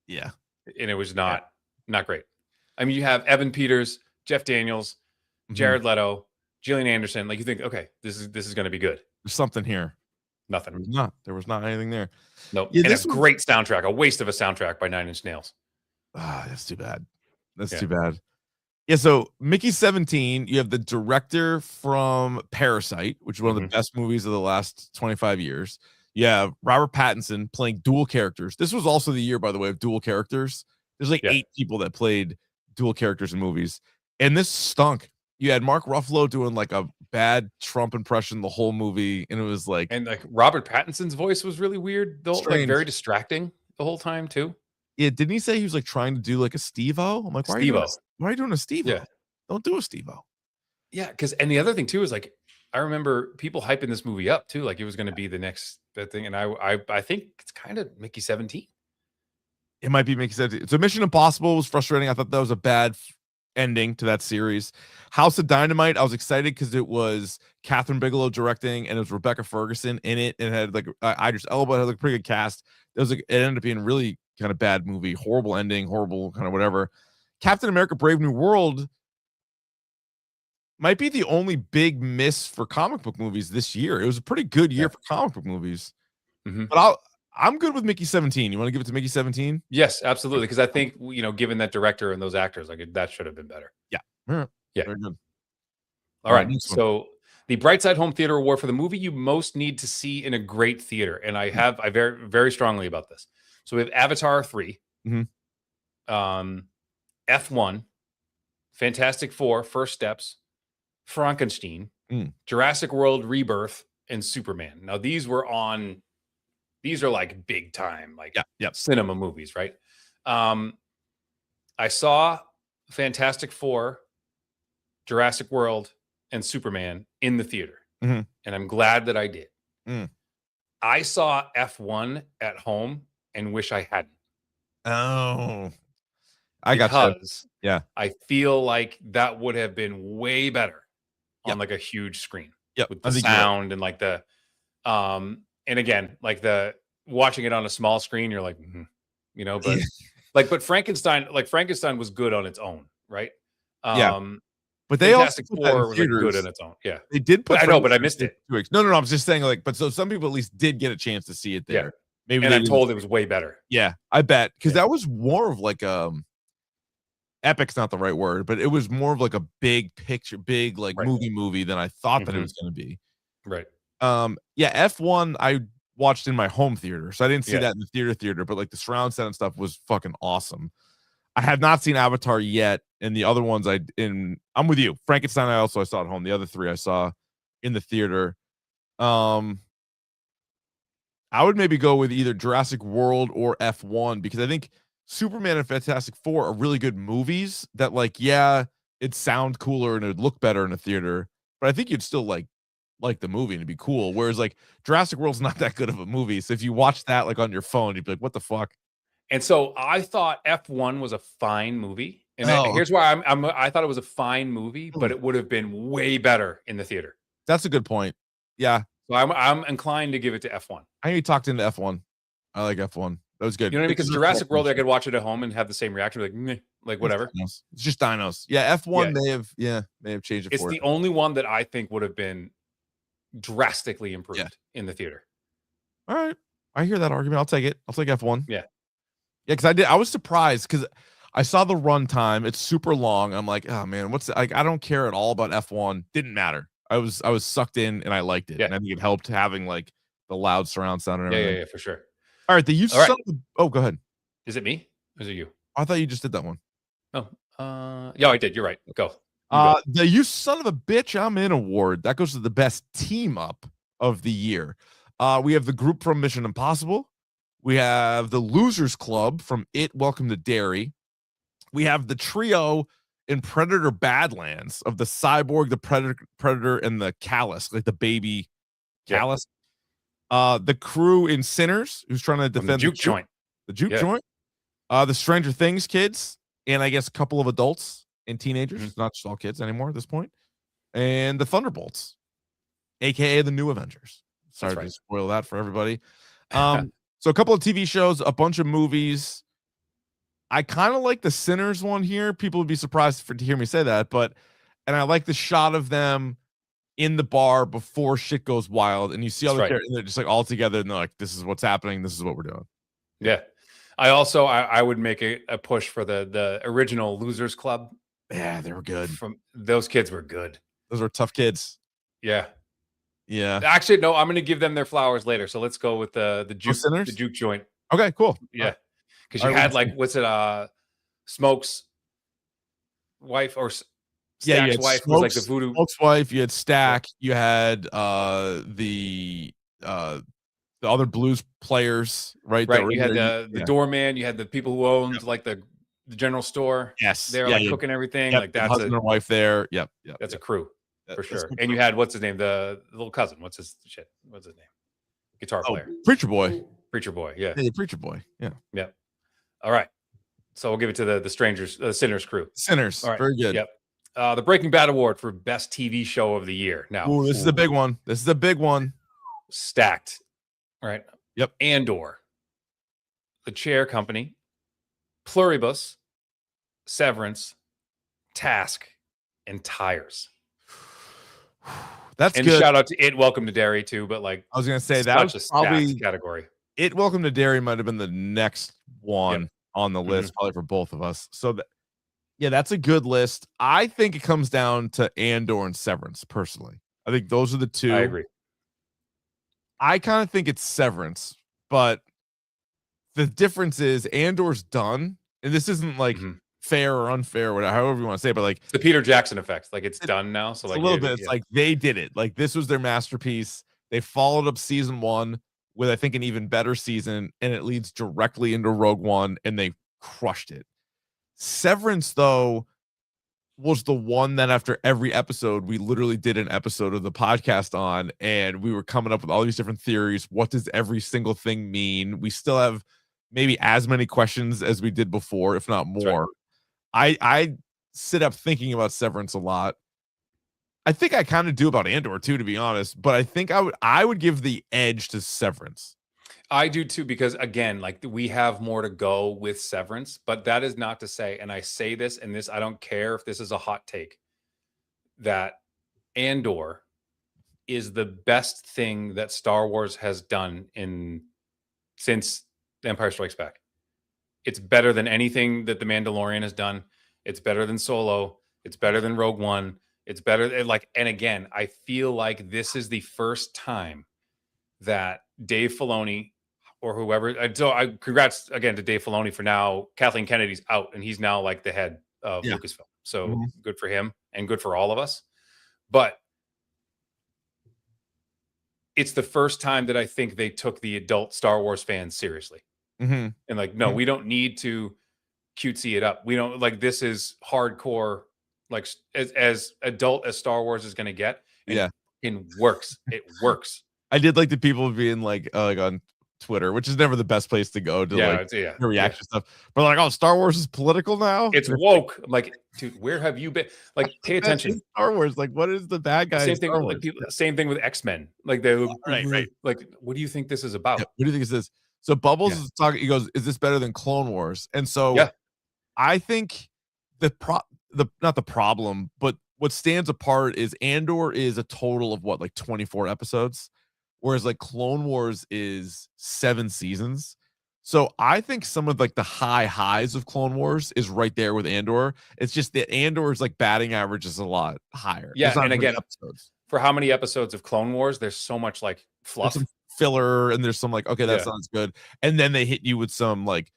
yeah.
And it was not great. I mean, you have Evan Peters, Jeff Daniels, Jared Leto, Gillian Anderson. Like you think, okay, this is going to be good.
There's something here.
Nothing.
There was not anything there.
Nope. Yeah, and a great soundtrack. A waste of a soundtrack by Nine Inch Nails.
Ah, that's too bad. That's too bad. Yeah, so Mickey 17, you have the director from Parasite, which is one of the best movies of the last 25 years. You have Robert Pattinson playing dual characters. This was also the year, by the way, of dual characters. There's like 8 people that played dual characters in movies. And this stunk. You had Mark Ruffalo doing like a bad Trump impression the whole movie. And it was like...
And like Robert Pattinson's voice was really weird. Though, like very distracting the whole time too.
Yeah, didn't he say he was like trying to do like a Steve-O? I'm like, why are you doing a Steve-O?
Yeah.
Don't do a Steve-O.
Yeah, and the other thing too is like I remember people hyping this movie up too, like it was going to be the next thing, and I think it's kind of Mickey 17.
It might be Mickey 17. So Mission Impossible was frustrating. I thought that was a bad ending to that series. House of Dynamite, I was excited because it was Catherine Bigelow directing, and it was Rebecca Ferguson in it, and it had like Idris Elba, had like a pretty good cast. It ended up being really kind of bad movie, horrible ending, horrible kind of whatever. Captain America: Brave New World might be the only big miss for comic book movies this year. It was a pretty good year for comic book movies. But I'm good with Mickey 17. You want to give it to Mickey 17?
Yes, absolutely. Because I think given that director and those actors, like that should have been better.
Yeah.
Yeah.
Very good.
All right. So the Brightside Home Theater Award for the movie you most need to see in a great theater, and I very, very strongly about this. So we have Avatar 3,
Mhm.
F1, Fantastic Four, First Steps, Frankenstein, Jurassic World Rebirth, and Superman. Now these are like big time, like cinema movies, right? I saw Fantastic Four, Jurassic World, and Superman in the theater. And I'm glad that I did. I saw F1 at home and wish I hadn't.
Oh, I got
because
you. Yeah.
I feel like that would have been way better on like a huge screen. With the sound and like the and again, like the watching it on a small screen, you're like, but but Frankenstein was good on its own, right?
But they
Fantastic
also put that in
Four was like good
theaters.
on its own. Yeah.
They did put
I know, but I missed it.
2 weeks. No. I'm just saying, like, but so some people at least did get a chance to see it there.
Yeah.
Maybe
and I'm told it was way better.
Yeah, I bet. Because that was more of like epic's not the right word, but it was more of like a big picture, big like movie than I thought that it was gonna be.
Right.
F1 I watched in my home theater, so I didn't see that in the theater, but like the surround sound and stuff was fucking awesome. I had not seen Avatar yet, and the other ones I'm with you. Frankenstein I saw at home. The other 3 I saw in the theater. I would maybe go with either Jurassic World or F1 because I think Superman and Fantastic Four are really good movies that it'd sound cooler and it'd look better in a theater, but I think you'd still like the movie and it'd be cool. Whereas like Jurassic World's not that good of a movie. So if you watch that like on your phone, you'd be like, what the fuck?
And so I thought F1 was a fine movie. And here's why I thought it was a fine movie, but it would have been way better in the theater.
That's a good point. Yeah.
So I'm inclined to give it to F1.
I know you talked into F1. I like F1. That was good.
You know what I mean? Because Jurassic World, I could watch it at home and have the same reaction, like, meh, like whatever.
It's just dinos. Yeah, F1 may have changed it.
It's the only one that I think would have been drastically improved in the theater.
All right, I hear that argument. I'll take it. I'll take F1.
Yeah,
because I was surprised because I saw the runtime. It's super long. I'm like, oh man, what's like? I don't care at all about F1. Didn't matter. I was sucked in and I liked it. And I think it helped having like the loud surround sound and everything.
Yeah, for sure.
All right, oh, go ahead.
Is it me? Or is it you?
I thought you just did that one.
Oh, yeah, I did. You're right. Go.
The You Son of a Bitch, I'm In award. That goes to the best team up of the year. We have the group from Mission Impossible. We have the Losers Club from It, Welcome to Derry. We have the trio in Predator Badlands of the Cyborg, the Predator, and the Callus, like the baby Callus. The crew in Sinners, who's trying to defend
the juke joint.
The juke joint. The Stranger Things kids, and I guess a couple of adults and teenagers, not just all kids anymore at this point. And the Thunderbolts, aka the New Avengers. Sorry to spoil that for everybody. So a couple of TV shows, a bunch of movies. I kind of like the Sinners one here. People would be surprised to hear me say that, and I like the shot of them in the bar before shit goes wild, and you see all the characters, and they're just like all together, and they're like, "This is what's happening. This is what we're doing."
Yeah, I would make a push for the original Losers Club.
Yeah, they were good.
Those kids were good.
Those were tough kids.
Yeah.
Actually,
no, I'm going to give them their flowers later. So let's go with the juke joint.
Okay, cool.
Yeah, because you had like what's it? Smokes' wife or Stack's wife was like the voodoo.
Smokes' wife. You had Stack. You had the other blues players, right?
Right. You had the doorman. You had the people who owned like the general store.
Yes,
they're like cooking everything. Like that's
husband and wife there. Yep.
That's a crew. For sure. And you had what's his name? The little cousin. What's his name? Guitar player.
Preacher Boy.
Yeah.
Preacher Boy. Yeah.
Yep. All right. So we'll give it to the Sinners crew.
Sinners. All right. Very good.
Yep. The Breaking Bad award for best TV show of the year. Now,
this is the big one.
Stacked. Right.
Yep.
Andor. The Chair Company. Pluribus. Severance. Task. And Tires.
That's
and
good.
Shout out to It, Welcome to Derry too. But like
I was gonna say, that was probably
category.
It, Welcome to Derry might have been the next one on the list, probably for both of us. So that's a good list. I think it comes down to Andor and Severance. Personally, I think those are the two.
I agree.
I kind of think it's Severance, but the difference is Andor's done, and this isn't like fair or unfair, whatever, however you want to say it, but like
it's the Peter Jackson effect. Like it's done now. So like
a little bit, it's like they did it. Like this was their masterpiece. They followed up season 1 with I think an even better season, and it leads directly into Rogue One, and they crushed it. Severance, though, was the one that after every episode, we literally did an episode of the podcast on, and we were coming up with all these different theories. What does every single thing mean? We still have maybe as many questions as we did before, if not more. Right. I sit up thinking about Severance a lot. I think I kind of do about Andor too, to be honest, but I think I would give the edge to Severance.
I do too, because again, like we have more to go with Severance, but that is not to say, and I say this, and this, I don't care if this is a hot take, that Andor is the best thing that Star Wars has done since The Empire Strikes Back. It's better than anything that The Mandalorian has done. It's better than Solo. It's better than Rogue One. It's better. And again, I feel like this is the first time that Dave Filoni or whoever. So congrats again to Dave Filoni for now. Kathleen Kennedy's out, and he's now like the head of Lucasfilm. So good for him and good for all of us. But it's the first time that I think they took the adult Star Wars fans seriously. And like, no, we don't need to cutesy it up. We don't like, this is hardcore, like as adult as Star Wars is going to get. And it works. It works.
I did like the people being like on Twitter, which is never the best place to go to react to stuff. But like, oh, Star Wars is political now.
It's woke. I'm like, dude, where have you been? Like, pay attention.
Star Wars, like, what is the bad guy?
Same thing. Like same thing with X-Men. Like they right. Like, what do you think this is about?
What do you think this is? So Bubbles is talking. He goes, "Is this better than Clone Wars?" And so, I think not the problem, but what stands apart is Andor is a total of what, like 24 episodes, whereas like Clone Wars is 7 seasons. So I think some of like the highs of Clone Wars is right there with Andor. It's just that Andor's like batting average is a lot higher.
Yeah, and again, for how many episodes of Clone Wars, there's so much like fluff.
Filler, and there's some like, okay, that sounds good, and then they hit you with some like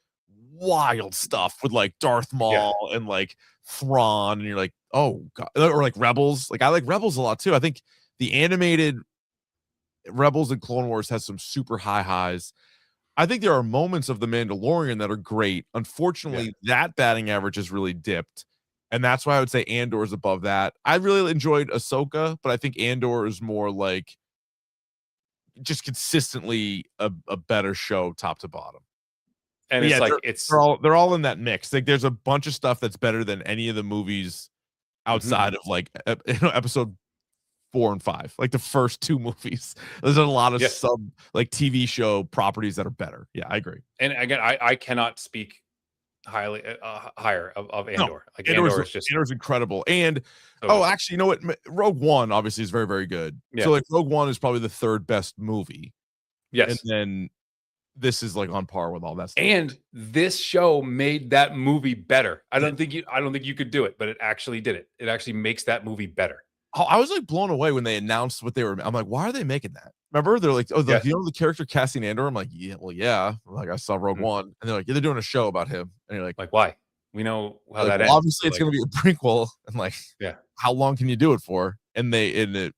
wild stuff with like Darth Maul and like Thrawn, and you're like, oh god, or like Rebels. Like I like Rebels a lot too. I think the animated Rebels and Clone Wars has some super highs. I think there are moments of The Mandalorian that are great. Unfortunately, that batting average has really dipped, and that's why I would say Andor is above that. I really enjoyed Ahsoka, but I think Andor is more like just consistently a better show top to bottom. And it's like they're all in that mix. Like there's a bunch of stuff that's better than any of the movies outside of like episode 4 and 5, like the first 2 movies. There's a lot of sub like TV show properties that are better. Yeah, I agree.
And again, I cannot speak highly higher of Andor.
No, like Andor's incredible. And actually, you know what? Rogue One obviously is very, very good. So like Rogue One is probably the 3rd best movie.
Yes.
And then this is like on par with all that stuff.
And this show made that movie better. I don't think you could do it, but it actually did it. It actually makes that movie better.
I was like blown away when they announced what they were. I'm like, why are they making that? Remember, they're like, oh, you know the character Cassian Andor. I'm like, yeah. Like I saw Rogue One, and they're like, they're doing a show about him, and you're like
why? We know how that ends.
Obviously, it's going to be a prequel, and like, how long can you do it for? And it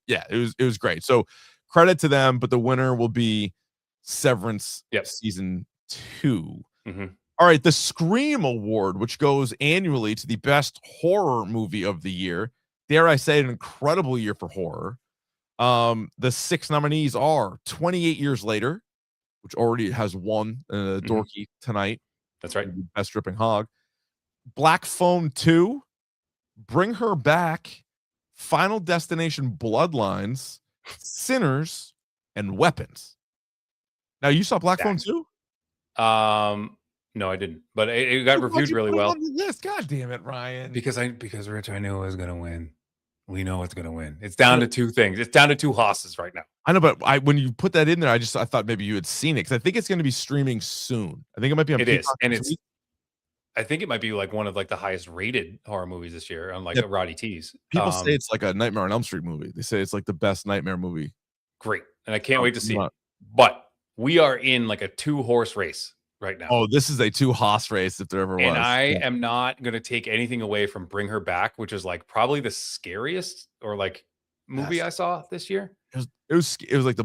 was great. So credit to them, but the winner will be Severance season 2. All right, the Scream Award, which goes annually to the best horror movie of the year. Dare I say, an incredible year for horror. The 6 nominees are 28 Years Later, which already has won Dorky tonight.
That's right.
Best Dripping Hog. Black Phone 2, Bring Her Back, Final Destination Bloodlines, Sinners, and Weapons. Now, you saw Black Phone 2?
No, I didn't. But it got reviewed really well.
Yes, God damn it, Ryan.
Because Rich, I knew I was going to win. We know it's going to win. It's down to 2 things. It's down to 2 hosses right now.
I know, but when you put that in there, I thought maybe you had seen it because I think it's going to be streaming soon. I think it might be on Peacock.
And I think it might be like one of like the highest rated horror movies this year on like Roddy T's.
People say it's like a Nightmare on Elm Street movie. They say it's like the best Nightmare movie.
Great. And I can't wait to see it. But we are in like a 2-horse race. right now.
Oh, this is a two hoss race if there ever was.
And I am not going to take anything away from Bring Her Back, which is like probably the scariest or like movie I saw this year.
It was like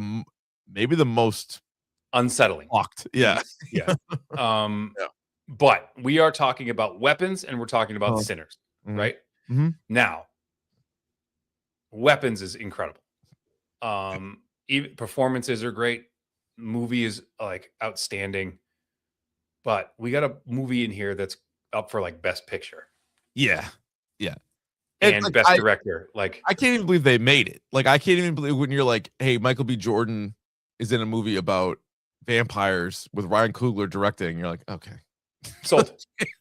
maybe the most
unsettling.
Locked. Yeah.
Yeah. But we are talking about Weapons and we're talking about Sinners, right?
Mm-hmm.
Now, Weapons is incredible. Even performances are great. Movie is like outstanding. But we got a movie in here that's up for like Best Picture.
Yeah.
And
like,
Best Director. Like,
I can't even believe they made it. Like, I can't even believe when you're like, hey, Michael B. Jordan is in a movie about vampires with Ryan Coogler directing. You're like, okay.
So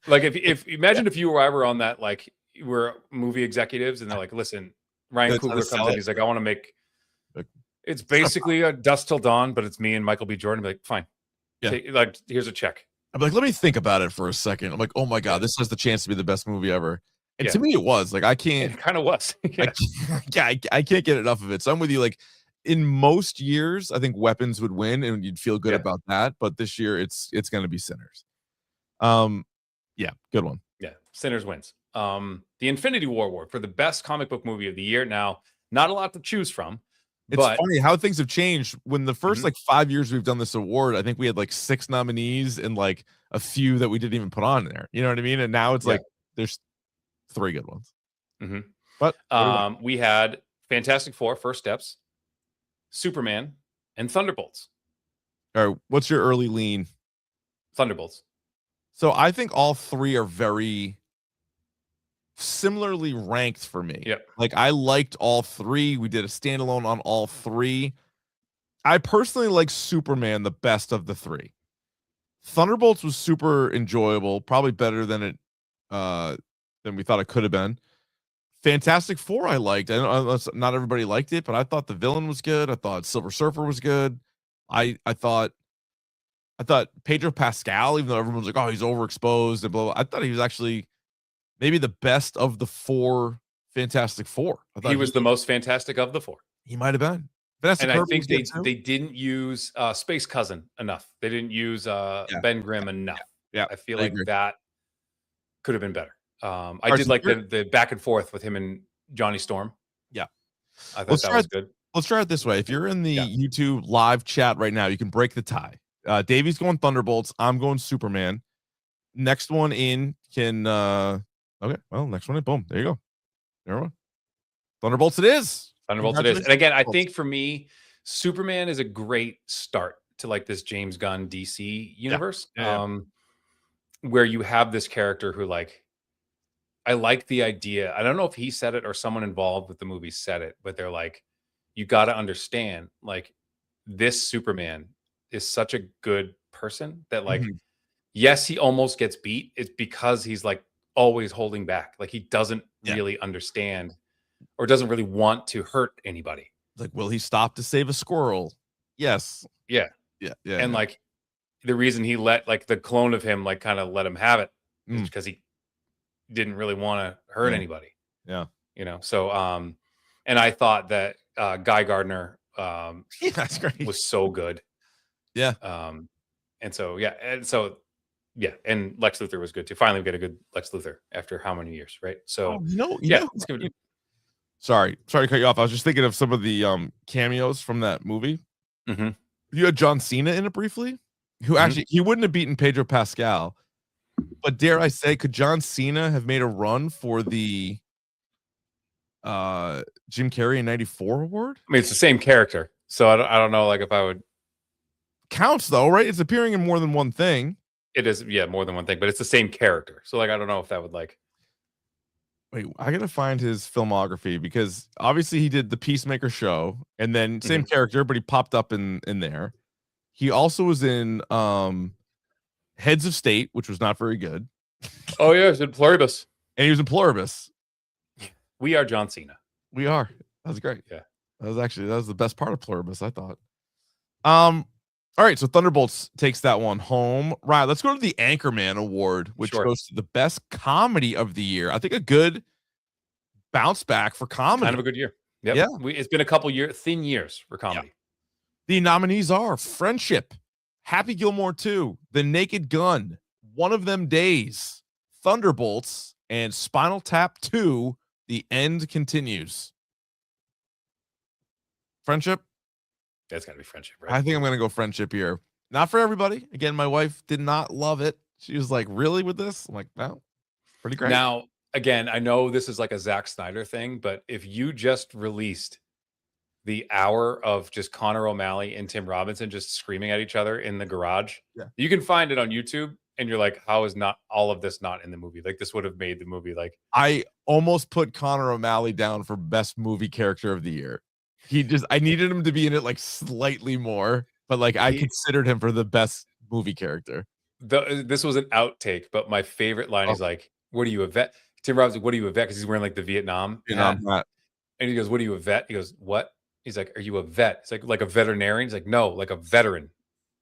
like if imagine if you were ever on that, like you were movie executives and they're like, listen, Ryan Coogler comes in, he's like, I want to make it's basically a Dusk Till Dawn, but it's me and Michael B. Jordan. I'm like, fine.
Yeah.
Like, here's a check.
I'm like, let me think about it for a second. I'm like, oh my God, this has the chance to be the best movie ever. And to me, it was like, I can't.
It kind of was.
I can't get enough of it. So I'm with you. Like, in most years, I think Weapons would win, and you'd feel good about that. But this year, it's going to be Sinners. Yeah, good one.
Yeah, Sinners wins. The Infinity War Award for the best comic book movie of the year. Now, not a lot to choose from.
It's funny how things have changed. When the first like 5 years we've done this award, I think we had like 6 nominees and like a few that we didn't even put on there. You know what I mean? And now it's like there's 3 good ones. But
we had Fantastic Four, First Steps, Superman, and Thunderbolts.
All right, what's your early lean?
Thunderbolts.
So I think all 3 are very similarly ranked for me.
Yep.
Like, I liked all 3. We did a standalone on all 3. I personally like Superman the best of the 3. Thunderbolts was super enjoyable, probably better than it than we thought it could have been. Fantastic Four I liked. I know not everybody liked it, but I thought the villain was good. I thought Silver Surfer was good. I thought Pedro Pascal, even though everyone's like, oh, he's overexposed and blah, blah, I thought he was actually maybe the best of the 4 Fantastic Four. I thought
he was the most fantastic of the 4.
He might have been.
And I think they didn't use Space Cousin enough. They didn't use Ben Grimm enough.
Yeah,
I feel like that could have been better. I did like the back and forth with him and Johnny Storm.
Yeah.
I thought that was good.
Let's try it this way. If you're in the YouTube live chat right now, you can break the tie. Davey's going Thunderbolts. I'm going Superman. Next one in can okay. Well, next one in. Boom. There you go. Everyone. Thunderbolts it is.
Thunderbolts it is. And again, I think for me, Superman is a great start to like this James Gunn DC universe. Where you have this character who like I like the idea. I don't know if he said it or someone involved with the movie said it, but they're like, you got to understand, like, this Superman is such a good person that, like, yes, he almost gets beat. It's because he's like always holding back. Like, he doesn't really understand or doesn't really want to hurt anybody.
Like, will he stop to save a squirrel? Yes.
Yeah. And like, the reason he let like the clone of him like kind of let him have it is because he didn't really want to hurt anybody.
Yeah.
You know, so and I thought that Guy Gardner
that's great.
was so good.
Yeah.
And so and Lex Luthor was good too. Finally we get a good Lex Luthor after how many years, right? So let's give it
sorry to cut you off. I was just thinking of some of the cameos from that movie. You had John Cena in it briefly, who actually he wouldn't have beaten Pedro Pascal, but dare I say, could John Cena have made a run for the Jim Carrey in '94 award?
I mean, it's the same character, so I don't know, like if I would.
Counts though, right? It's appearing in more than one thing.
It is, more than one thing, but it's the same character. So like, I don't know if that would like.
Wait, I gotta find his filmography because obviously he did the Peacemaker show, and then same character, but he popped up in there. He also was in Heads of State, which was not very good.
Oh yeah, he's in Pluribus,
and he was in Pluribus.
We are John Cena.
We are. That was great.
Yeah,
that was the best part of Pluribus, I thought. All right, so Thunderbolts takes that one home. Right, let's go to the Anchorman Award, which goes to the best comedy of the year. I think a good bounce back for comedy.
Kind of a good year. Yep. Yeah, it's been a couple thin years for comedy.
The nominees are Friendship, Happy Gilmore 2, The Naked Gun, One of Them Days, Thunderbolts, and Spinal Tap 2, The End Continues. Friendship?
That's got to be Friendship, right?
I think I'm going to go Friendship here. Not for everybody. Again, my wife did not love it. She was like, really with this? I'm like, no, pretty great.
Now, again, I know this is like a Zack Snyder thing, but if you just released the hour of just Connor O'Malley and Tim Robinson just screaming at each other in the garage, you can find it on YouTube, and you're like, how is not all of this not in the movie? Like, this would have made the movie. Like,
I almost put Connor O'Malley down for best movie character of the year. I needed him to be in it like slightly more, but like I considered him for the best movie character.
This was an outtake, but my favorite line is like, what are you, a vet? Tim Robinson, what are you, a vet? Because he's wearing like the Vietnam hat. And he goes, what are you, a vet? He goes, what? He's like, are you a vet? It's like a veterinarian. He's like, no, like a veteran.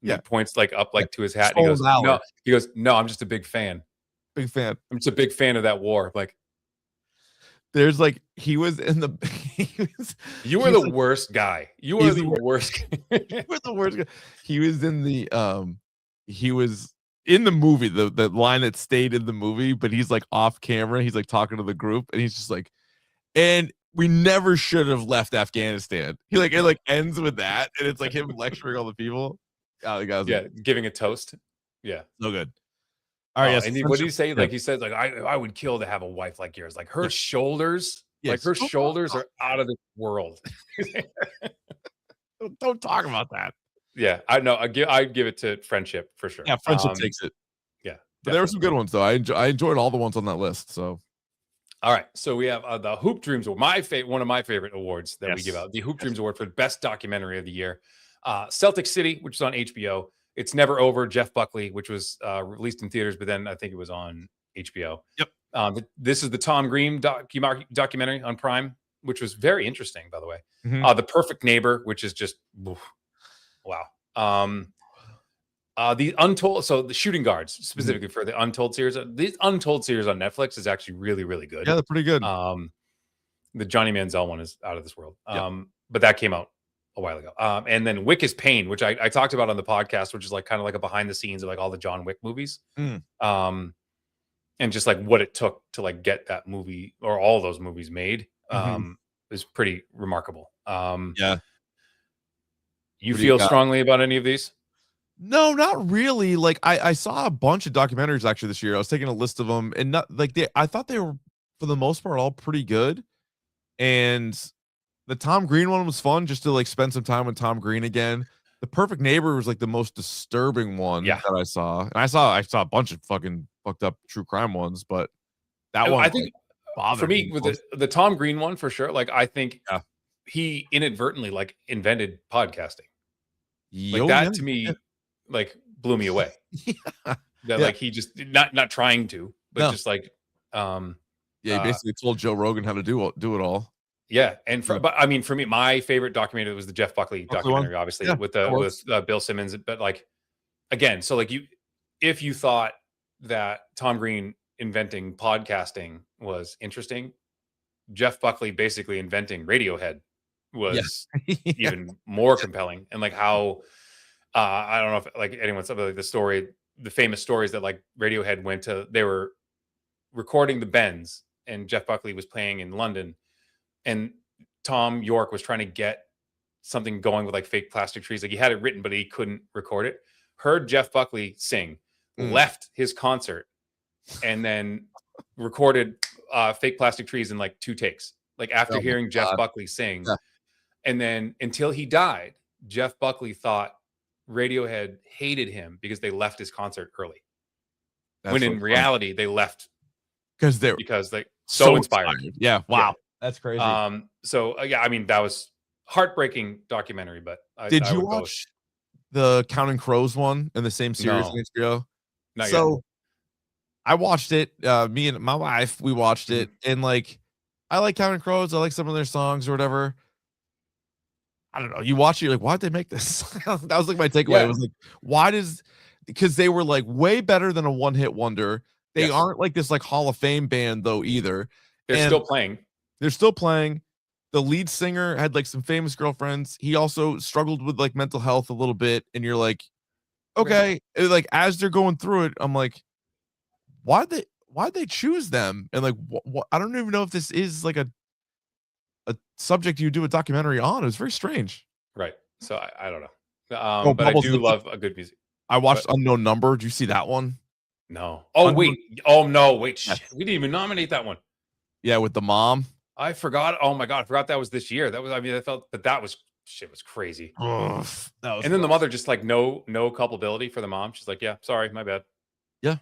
Yeah. He points like up like to his hat. And he goes, no. He goes, no, I'm just a big fan.
Big fan.
I'm just a big fan of that war. Like,
there's like he was in the.
You were the worst guy. You are the worst.
You were the worst guy. He was in the. He was in the movie. The line that stayed in the movie, but he's like off camera. He's like talking to the group, and he's just like, and we never should have left Afghanistan. It like ends with that, and it's like him lecturing all the people. Oh, the guys,
giving a toast. Yeah,
so good. All right, yes.
And what did he say? Like he said, like I would kill to have a wife like yours. Like her shoulders, like her shoulders are out of this world.
Don't talk about that.
Yeah, I know. I'd give it to Friendship for sure.
Yeah, Friendship takes it.
Yeah,
but there were some good ones though. I enjoyed all the ones on that list. So,
all right. So we have the Hoop Dreams Award, one of my favorite awards that we give out. The Hoop Dreams Award for best documentary of the year. Celtic City, which is on HBO. It's Never Over, Jeff Buckley, which was released in theaters, but then I think it was on HBO.
Yep.
This is the Tom Green documentary on Prime, which was very interesting, by the way.
Mm-hmm.
The Perfect Neighbor, which is just wow. The Untold, so the Shooting Guards specifically for the Untold series. The Untold series on Netflix is actually really, really good.
Yeah, they're pretty good.
The Johnny Manziel one is out of this world. But that came out a while ago. And then Wick is Pain, which I talked about on the podcast, which is like kind of like a behind the scenes of like all the John Wick movies. And just like what it took to like get that movie or all those movies made is pretty remarkable.
Yeah.
You feel strongly about any of these?
No, not really. Like I saw a bunch of documentaries actually this year. I was taking a list of them, and not like I thought they were for the most part all pretty good. And the Tom Green one was fun just to like spend some time with Tom Green again. The Perfect Neighbor was like the most disturbing one that I saw. And I saw a bunch of fucking fucked up true crime ones, but that one
I think for me with the Tom Green one for sure. Like I think he inadvertently like invented podcasting. Like that to me like blew me away. Like he just not trying to, but just like
he basically told Joe Rogan how to do it all.
Yeah, and but I mean, for me, my favorite documentary was the Jeff Buckley documentary, obviously with Bill Simmons. But like, again, so like if you thought that Tom Green inventing podcasting was interesting, Jeff Buckley basically inventing Radiohead was even more compelling. And like how I don't know if like anyone's like the famous stories that like Radiohead they were recording the Bends, and Jeff Buckley was playing in London. And Tom York was trying to get something going with like fake plastic trees. Like he had it written, but he couldn't record it. Heard Jeff Buckley sing, left his concert, and then recorded fake plastic trees in like 2 takes. Like after hearing Jeff Buckley sing. And then until he died, Jeff Buckley thought Radiohead hated him because they left his concert early. When in reality, they left because they so inspired.
Yeah. Wow. Yeah. That's crazy.
So I mean, that was heartbreaking documentary, but
did you watch the Counting Crows one in the same series on HBO?
Not yet.
I watched it. Me and my wife, we watched it, and like, I like Counting Crows. I like some of their songs or whatever. I don't know. You watch it, you're like, why'd they make this? That was like my takeaway.
Yeah.
It was like, because they were like way better than a one-hit wonder. They aren't like this like Hall of Fame band though either.
They're still playing.
They're still playing. The lead singer had like some famous girlfriends. He also struggled with like mental health a little bit. And you're like, okay. Like as they're going through it, I'm like, why'd they choose them? And like, what? I don't even know if this is like a subject you do a documentary on. It was very strange.
Right. So I don't know.
Oh,
But I
Bubbles,
do love a good music.
I watched Unknown Number. Did you see that one?
No. Oh, wait. Oh, no. Wait.
Yes.
Shit. We didn't even nominate that one.
Yeah, with the mom.
I forgot. Oh, my God. I forgot that was this year. That was, I mean, I felt, but that was, shit was crazy.
Ugh, that was
And then the
rough.
mother just like, no culpability for the mom. She's like, yeah, sorry, my bad.
Yeah,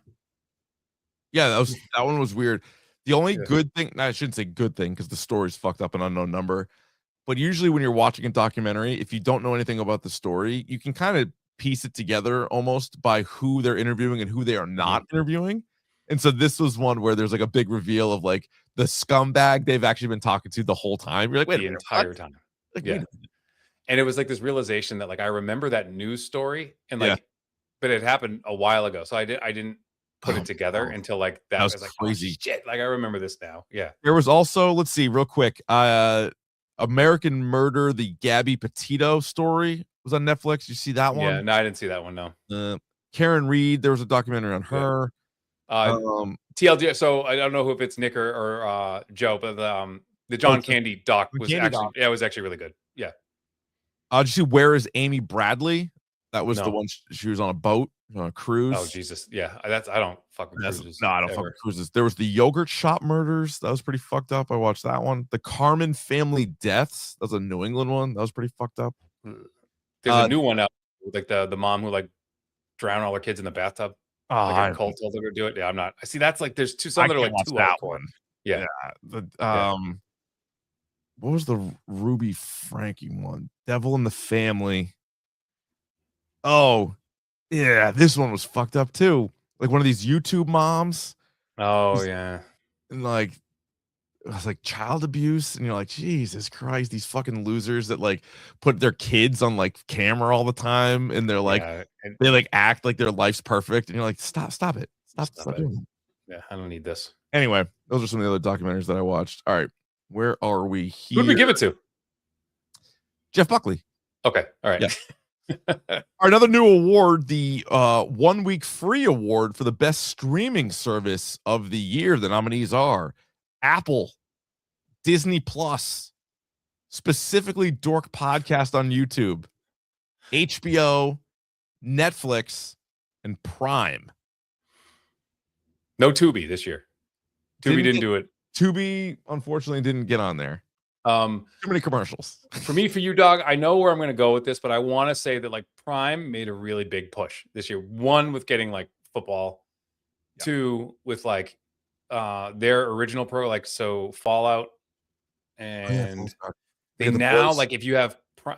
that one was weird. The only
Yeah.
good thing, no, I shouldn't say good thing because the story's fucked up in Unknown Number. But usually when you're watching a documentary, if you don't know anything about the story, you can kind of piece it together almost by who they're interviewing and who they are not interviewing. And so this was one where there's like a big reveal of like the scumbag they've actually been talking to the whole time. You're like, wait
The
a minute,
entire
what?
time.
Like,
Yeah.
wait a minute.
And it was like this realization that like I remember that news story and like,
Yeah.
but it happened a while ago. So I didn't put it together
no.
until like that
That was
was like
crazy.
oh, shit. Like I remember this now. Yeah.
There was also, let's see, real quick, American Murder, the Gabby Petito story was on Netflix. You see that one?
Yeah. No, I didn't see that one. No.
Karen Reed, there was a documentary on her.
TLD. So I don't know if it's Nick or Joe, but the John Candy doc was
Candy
actually
doc.
yeah, it was actually really good. Yeah.
Did you see Where is Amy Bradley? That was the
No.
one she was on a boat, on a cruise.
Oh Jesus. Yeah. I don't fuck with cruises.
No, I don't
ever.
fuck with cruises. There was the Yogurt Shop Murders. That was pretty fucked up. I watched that one. The Carmen Family Deaths. That was a New England one. That was pretty fucked up.
There's a new one out, like the mom who like drowned all her kids in the bathtub. Like a cult told her to do it. Yeah, I'm not. I see. That's like there's some that are like too
that
hardcore.
one.
Yeah.
What was the Ruby Frankie one? Devil in the Family. Oh, yeah, this one was fucked up too. Like one of these YouTube moms.
Oh yeah.
And like it was like child abuse, and you're like, Jesus Christ, these fucking losers that like put their kids on like camera all the time, and they're like, they like act like their life's perfect, and you're like, stop it, stop doing it.
Yeah, I don't need this.
Anyway, those are some of the other documentaries that I watched. All right, where are we here?
Who'd we give it to?
Jeff Buckley.
Okay, all right.
Yeah. Another new award, the 1 week free award for the best streaming service of the year. The nominees are Apple, Disney Plus, specifically Dork Podcast on YouTube, HBO, Netflix, and Prime.
No Tubi this year. Tubi didn't do it.
Tubi, unfortunately, didn't get on there. Too many commercials.
For me, for you, dog, I know where I'm going to go with this, but I want to say that like Prime made a really big push this year. One, with getting like football. Yeah. Two, with like their original like so Fallout, and they now boys. Like if you have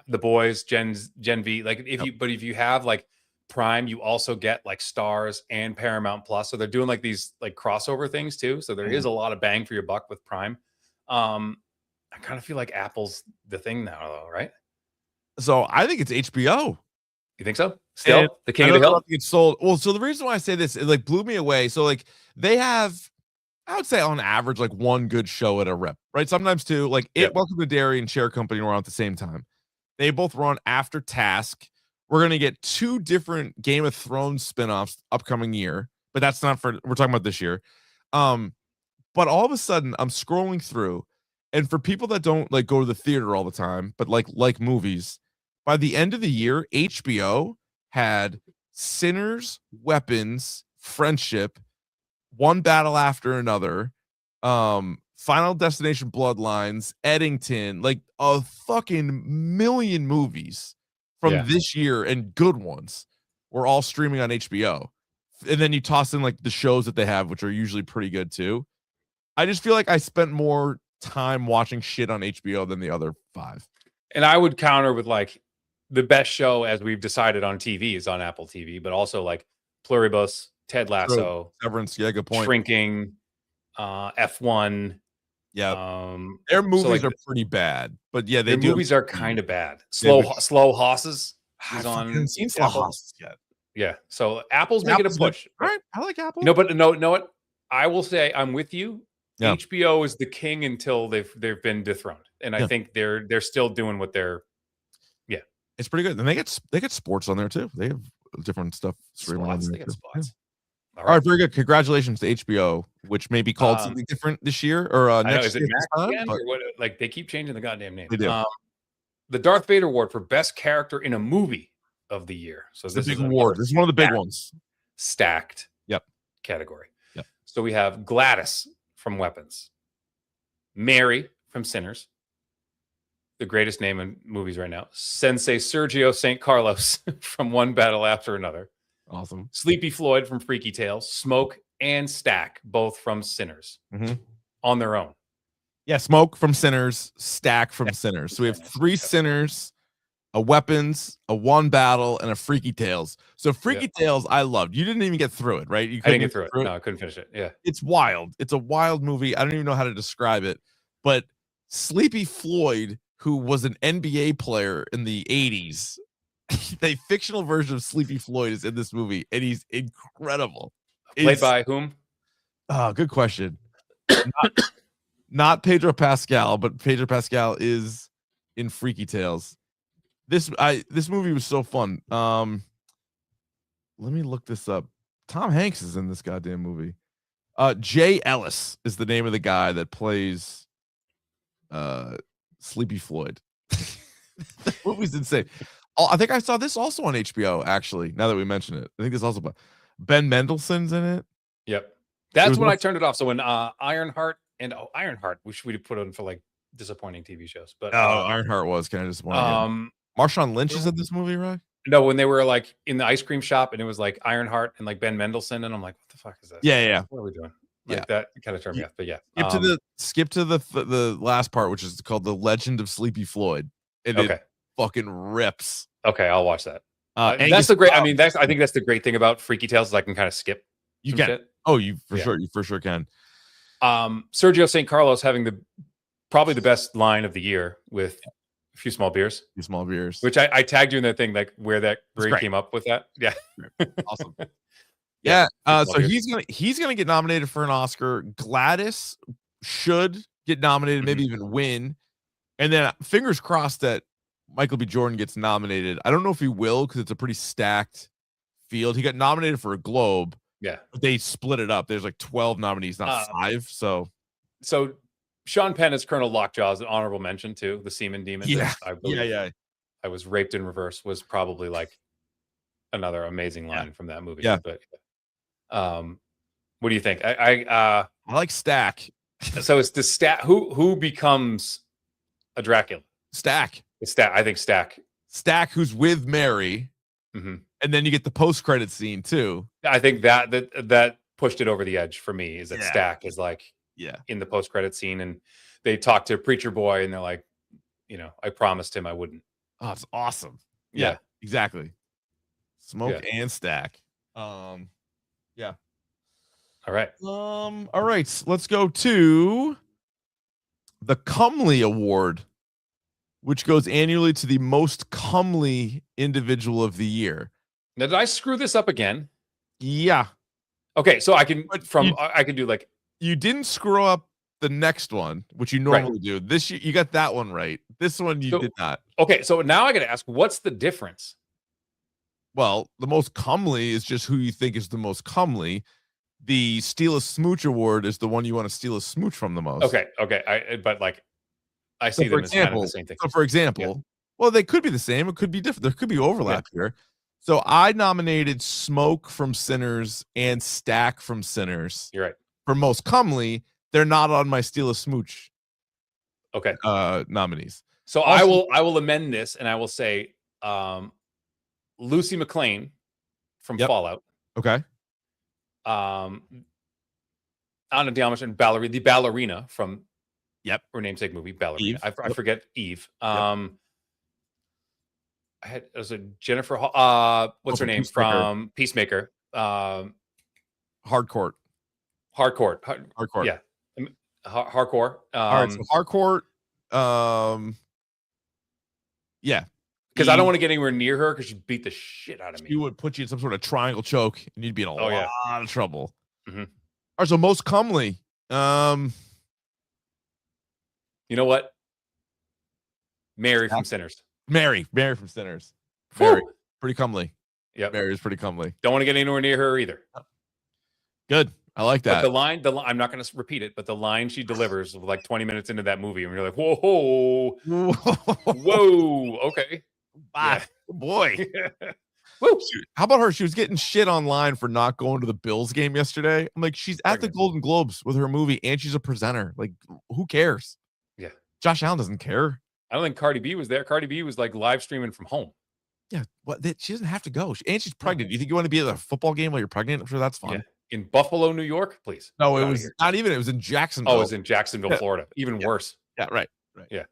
the boys, Gen V, like if you have like Prime, you also get like Stars and Paramount Plus. So they're doing like these like crossover things too. So there is a lot of bang for your buck with Prime. I kind of feel like Apple's the thing now, though, right?
So I think it's HBO.
You think so? Still, the king of the hill.
It's sold. Well, so the reason why I say this, it like blew me away. So like they have, I would say on average, like one good show at a rep, right? Sometimes two. Like Welcome to Dairy and Share Company were on at the same time. They both run after Task. We're gonna get 2 different Game of Thrones spinoffs upcoming year, but that's not for. We're talking about this year. But all of a sudden, I'm scrolling through. And for people that don't like go to the theater all the time, but like movies, by the end of the year, HBO had Sinners, Weapons, Friendship, One Battle After Another, Final Destination Bloodlines, Eddington, like a fucking million movies from this year, and good ones were all streaming on HBO. And then you toss in like the shows that they have, which are usually pretty good too. I just feel like I spent more time watching shit on HBO than the other 5.
And I would counter with like the best show, as we've decided on TV, is on Apple TV, but also like Pluribus, Ted Lasso,
Severance, yeah, good point.
Shrinking, F1.
Yeah, their movies are pretty bad, but yeah,
their movies are kind of bad. Slow Hosses is on. I haven't seen Slow Hosses yet. Yeah, so Apple's making a push.
All right, I like Apple.
No, but no, what? I will say I'm with you. Yeah. HBO is the king until they've been dethroned, and I think they're still doing what they're. Yeah,
it's pretty good. And they get sports on there too. They have different stuff. streaming on
Spots.
there
They got
too. Yeah.
spots.
All right, very good. Congratulations to HBO, which may be called
Um,
something different this year or
I know.
next
Is it
year this
Max
time,
again,
but
or what? Like they keep changing the goddamn name.
they do.
The Darth Vader Award for Best Character in a Movie of the Year. So
It's a
this
big
is
award. This is one of the big
stacked-
ones.
Stacked.
Yep.
Category.
Yep.
So we have Gladys from Weapons, Mary from Sinners, the greatest name in movies right now, Sensei Sergio St. Carlos from One Battle After Another,
Awesome.
Sleepy Floyd from Freaky Tales, Smoke and Stack, both from Sinners
Mhm.
on their own.
Yeah, Smoke from Sinners, Stack from Sinners. So we have 3 Sinners, a Weapons, a One Battle, and a Freaky Tales. So Freaky Tales, I loved. You didn't even get through it, right? You
I didn't get through it. No, I couldn't finish it. Yeah.
It's wild. It's a wild movie. I don't even know how to describe it. But Sleepy Floyd, who was an NBA player in the 80s, the fictional version of Sleepy Floyd is in this movie, and he's incredible.
Played by whom?
Oh, good question. Not Pedro Pascal, but Pedro Pascal is in Freaky Tales. This movie was so fun. Let me look this up. Tom Hanks is in this goddamn movie. Jay Ellis is the name of the guy that plays Sleepy Floyd. The movie's insane. Oh, I think I saw this also on HBO, actually, now that we mention it. I think this also Ben Mendelsohn's in it.
Yep. That's
was
when I
one-
turned it off. So when Ironheart which we put in for like disappointing TV shows. But
Ironheart was kind of disappointing. Marshawn Lynch is in this movie, right?
no, when they were like in the ice cream shop and it was like Ironheart and like Ben Mendelsohn, and I'm like, what the fuck is that?
Yeah.
What are we doing? Like
Yeah.
that kind of turned me off. But yeah.
Skip to the last part, which is called The Legend of Sleepy Floyd. And
Okay.
it fucking rips.
Okay, I'll watch that.
Angus
That's the great. I
Cobb-
mean, I think that's the great thing about Freaky Tales is I can kind of skip.
you
some
can.
shit.
Oh, you
Yeah.
for sure can.
Sergio St. Carlos having probably the best line of the year with a few small beers,
You small beers.
which I tagged you in that thing, like where he
great.
came up with that. Yeah.
Awesome.
Yeah,
Yeah.
small
So
beers.
he's gonna get nominated for an Oscar. Gladys should get nominated, maybe even win. And then fingers crossed that Michael B. Jordan gets nominated. I don't know if he will because it's a pretty stacked field. He got nominated for a Globe.
Yeah.
But they split it up. There's like 12 nominees, not 5. So
Sean Penn as Colonel Lockjaw is an honorable mention too. The Seaman Demon.
Yeah.
I believe
yeah.
I was raped in reverse was probably like another amazing line from that movie.
Yeah.
But what do you think? I
like Stack.
so it's the stat who becomes a Dracula?
Stack.
It's Stack. I think Stack.
Stack, who's with Mary.
Mhm.
And then you get the post-credit scene too.
I think that pushed it over the edge for me. Is that
Yeah.
Stack is like
Yeah.
in the post-credit scene, and they talk to Preacher Boy, and they're like, I promised him I wouldn't.
Oh, it's awesome.
Yeah.
Exactly. Smoke and Stack. Yeah.
All right.
All right. Let's go to the Comely Award, which goes annually to the most comely individual of the year.
Now, did I screw this up again?
Yeah.
Okay, so I can
But
I can do like
You didn't screw up the next one, which you normally do. This year, you got that one right. This one you did not.
okay. So now I got to ask, what's the difference?
Well, the most comely is just who you think is the most comely. The Steal a Smooch Award is the one you want to steal a smooch from the most.
Okay, but like I see them as kind of the same thing.
So for example, well, they could be the same. It could be different. There could be overlap here. So I nominated Smoke from Sinners and Stack from Sinners.
You're right.
For most comely, they're not on my Steal a Smooch
Okay.
Nominees.
So
Also-
I will amend this and I will say Lucy McLean from Fallout.
Okay.
Anna de Armas and the ballerina from her namesake movie, Ballerina.
Eve.
I forget Eve. I had a Jennifer what's her name
Peacemaker.
from Peacemaker.
Hardcourt.
Hardcore. Yeah. Hardcore.
All right, so Hardcourt. Yeah.
Because I don't want to get anywhere near her because she beat the shit out of me.
She would put you in some sort of triangle choke and you'd be in a lot of trouble.
Mhm.
All right, so most comely.
You know what? Mary from Sinners.
Mary from Sinners. Very pretty comely.
Yep.
Mary is pretty comely.
Don't want to get anywhere near her either.
Good. I like
But
that.
the line, I'm not going to repeat it, but the line she delivers like 20 minutes into that movie, and you're like, whoa, whoa, okay.
Ah, boy.
Woo.
How about her? She was getting shit online for not going to the Bills game yesterday. I'm like, she's at the Golden Globes with her movie, and she's a presenter. Like, who cares?
Yeah.
Josh Allen doesn't care.
I don't think Cardi B was there. Cardi B was like live streaming from home.
Yeah, she doesn't have to go. And she's pregnant. You think you want to be at a football game while you're pregnant? I'm sure that's fun.
Yeah. In Buffalo, New York, please.
No, it was not even. It was in Jacksonville.
Oh, it was in Jacksonville, Florida. Even worse.
Yeah, right.
Yeah.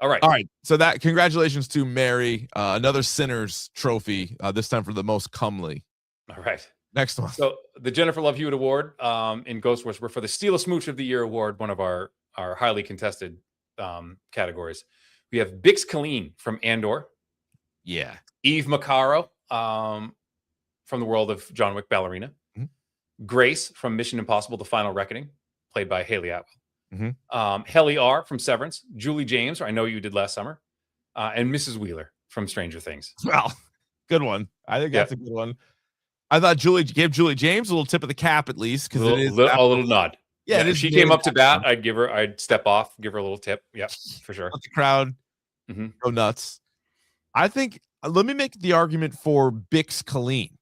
All right.
All right. So that congratulations to Mary. Another Sinners trophy, this time for the most comely.
All right.
Next one.
So the Jennifer Love Hewitt Award in Ghost Whisperer for the Steal a Smooch of the Year award, one of our highly contested categories. We have Bix Colleen from Andor.
Yeah.
Eve Macaro from the world of John Wick Ballerina.
Mm-hmm.
Grace from Mission Impossible: The Final Reckoning, played by Haley Atwell.
Mm-hmm.
Helly R from Severance. Julie James, or I Know You Did Last Summer. And Mrs. Wheeler from Stranger Things.
Well, good one. I think that's a good one. I thought Julie gave Julie James a little tip of the cap at least, because it is
a little nod.
Yeah,
if she came up to bat, I'd step off, give her a little tip. Yep, for sure.
Let the crowd go nuts. I think let me make the argument for Bix Colleen.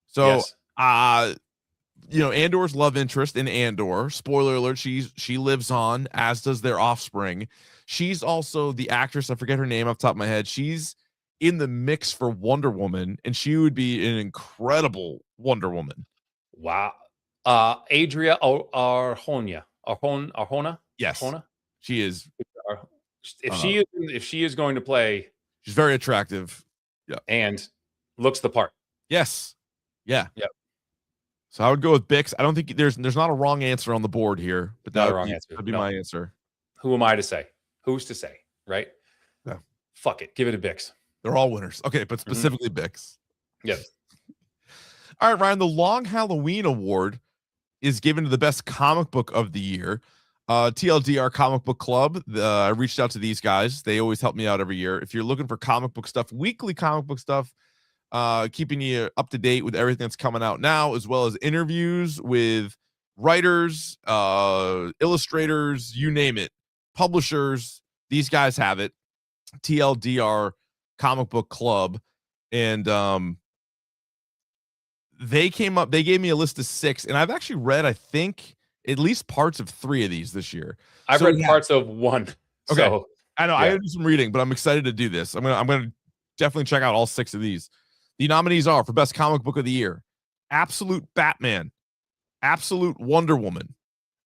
So, Andor's love interest in Andor. Spoiler alert: she lives on, as does their offspring. She's also the actress. I forget her name off the top of my head. She's in the mix for Wonder Woman, and she would be an incredible Wonder Woman.
Wow. Adria Arjona.
Yes,
Arjona?
She is.
If she is going to play,
she's very attractive. Yeah,
and looks the part.
Yes. Yeah.
Yep.
So I would go with Bix. I don't think there's not a wrong answer on the board here, but that would be my answer.
Who am I to say? Who's to say? Right?
Yeah.
Fuck it. Give it a Bix.
They're all winners. Okay, but specifically Bix.
Yes.
All right, Ryan. The Long Halloween Award is given to the best comic book of the year. TLDR Comic Book Club. I reached out to these guys. They always help me out every year. If you're looking for comic book stuff, weekly comic book stuff, keeping you up to date with everything that's coming out now, as well as interviews with writers, illustrators, you name it, publishers. These guys have it. TLDR Comic Book Club. And they gave me a list of 6, and I've actually read, I think, at least parts of 3 of these this year.
I've read parts of 1.
Okay.
So,
I know I gotta do some reading, but I'm excited to do this. I'm gonna definitely check out all 6 of these. The nominees are for best comic book of the year: Absolute Batman, Absolute Wonder Woman,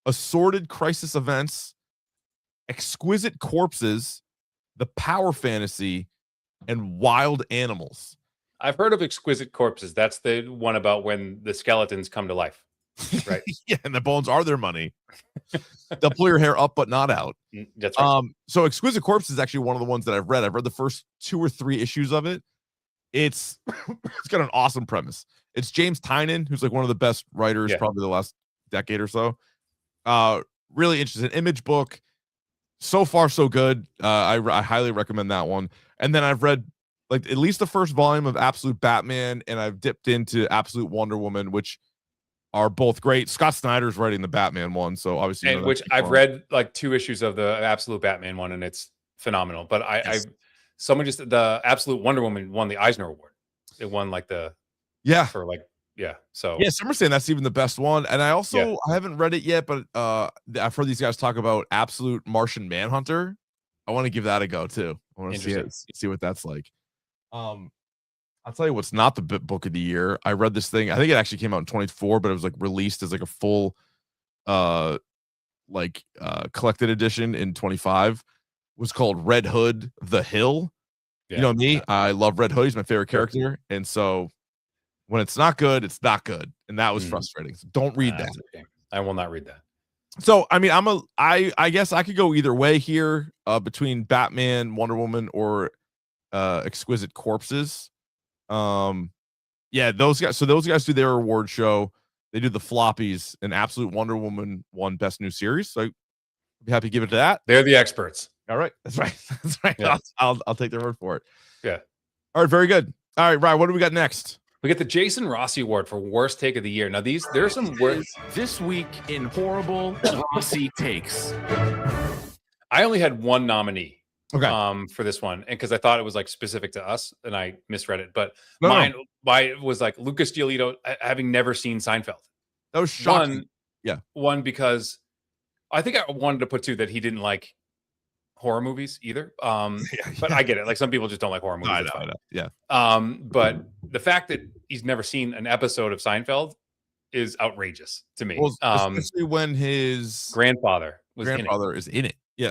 Assorted Crisis Events, Exquisite Corpses, The Power Fantasy, and Wild Animals.
I've heard of Exquisite Corpses. That's the one about when the skeletons come to life, right?
Yeah, and the bones are their money. They'll pull your hair up but not out.
That's right.
So Exquisite Corpses is actually one of the ones that I've read. I've read the first 2 or 3 issues of it. It's got an awesome premise. It's James Tynion, who's like one of the best writers probably the last decade or so. Really interesting image book. So far, so good. I highly recommend that one. And then I've read like at least the first volume of Absolute Batman, and I've dipped into Absolute Wonder Woman, which are both great. Scott Snyder's writing the Batman one, so obviously,
and which I've read like 2 issues of the Absolute Batman one, and it's phenomenal. But the Absolute Wonder Woman won the Eisner Award. It won like so
some are saying that's even the best one. And I also I haven't read it yet, but I've heard these guys talk about Absolute Martian Manhunter. I want to give that a go too. I want to see what that's like. I'll tell you what's not the book of the year. I read this thing. I think it actually came out in 24, but it was like released as like a full collected edition in 25. It was called Red Hood The Hill. You know me, I love Red Hood. He's my favorite character. And so when it's not good, it's not good. And that was frustrating. So don't read that.
Okay. I will not read that.
So I mean, I guess I could go either way here, between Batman, Wonder Woman, or Exquisite Corpses. Those guys do their award show. They do the floppies, and Absolute Wonder Woman won Best New Series. So I'd be happy to give it to that.
They're the experts.
All right. That's right. Yeah. I'll take their word for it.
Yeah.
All right, very good. All right, Ryan, what do we got next?
We get the Jason Rossi Award for worst take of the year. Now, there's some worst.
This week in horrible Rossi takes.
I only had one nominee.
Okay.
For this one, and because I thought it was like specific to us, and I misread it. But
No.
mine was like Lucas Giolito having never seen Seinfeld.
That was shocking.
One because I think I wanted to put two that he didn't like horror movies either. But I get it. Like some people just don't like horror movies.
I know. Yeah.
But the fact that he's never seen an episode of Seinfeld is outrageous to me.
Well, especially when his
grandfather
is in it. Yeah.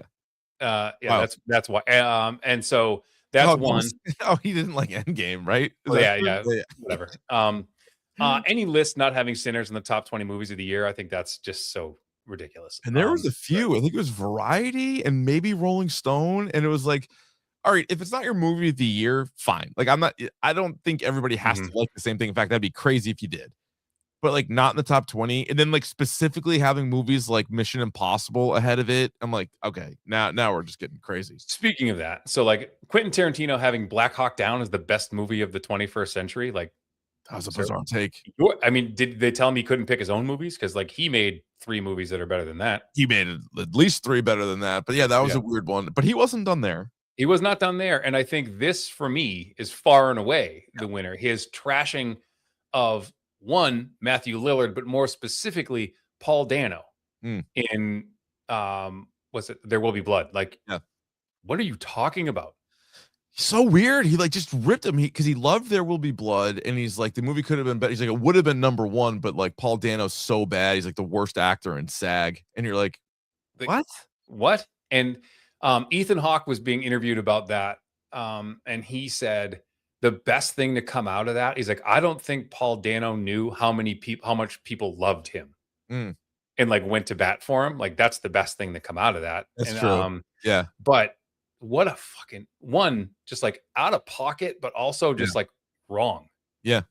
Wow. That's why. And so that's one.
Oh, he didn't like Endgame, right?
Yeah, whatever. Any list not having Sinners in the top 20 movies of the year, I think that's just so ridiculous.
And there was a few. I think it was Variety and maybe Rolling Stone, and it was like, all right, if it's not your movie of the year, fine. Like I don't think everybody has to like the same thing. In fact, that'd be crazy if you did. But like not in the top 20, and then like specifically having movies like Mission Impossible ahead of it, I'm like, okay, now we're just getting crazy.
Speaking of that, so like Quentin Tarantino having Black Hawk Down as the best movie of the 21st century, like
that was a bizarre take.
I mean, did they tell him he couldn't pick his own movies? Because like he made 3 movies that are better than that.
He made at least 3 better than that. But yeah, that was a weird one. But he wasn't done there.
He was not done there, and I think this for me is far and away the winner. His trashing of one, Matthew Lillard, but more specifically Paul Dano in what's it? There Will Be Blood. Like, what are you talking about?
So weird. He like just ripped him because he loved There Will Be Blood, and he's like the movie could have been better. He's like it would have been #1, but like Paul Dano's so bad. He's like the worst actor in SAG, and you're like, what?
And Ethan Hawke was being interviewed about that, and he said the best thing to come out of that, he's like, I don't think Paul Dano knew how much people loved him and like went to bat for him. Like that's the best thing to come out of that.
That's true.
But what a fucking one, just like out of pocket, but also just like wrong.
Yeah.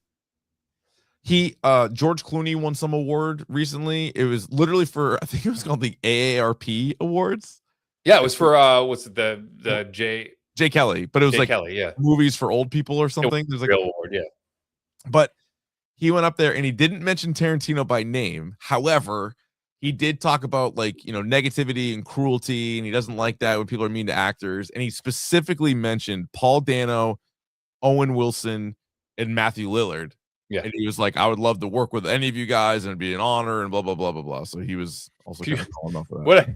He George Clooney won some award recently. It was literally for, I think it was called the AARP Awards.
Yeah, it was for what's it, the Jay
Kelly, but it was like
Kelly,
movies for old people or something. There's like
real award,
but he went up there and he didn't mention Tarantino by name. However, he did talk about like, negativity and cruelty, and he doesn't like that when people are mean to actors. And he specifically mentioned Paul Dano, Owen Wilson, and Matthew Lillard.
Yeah.
And he was like, I would love to work with any of you guys and it'd be an honor and blah, blah, blah, blah, blah. So he was also kind of calling off of that.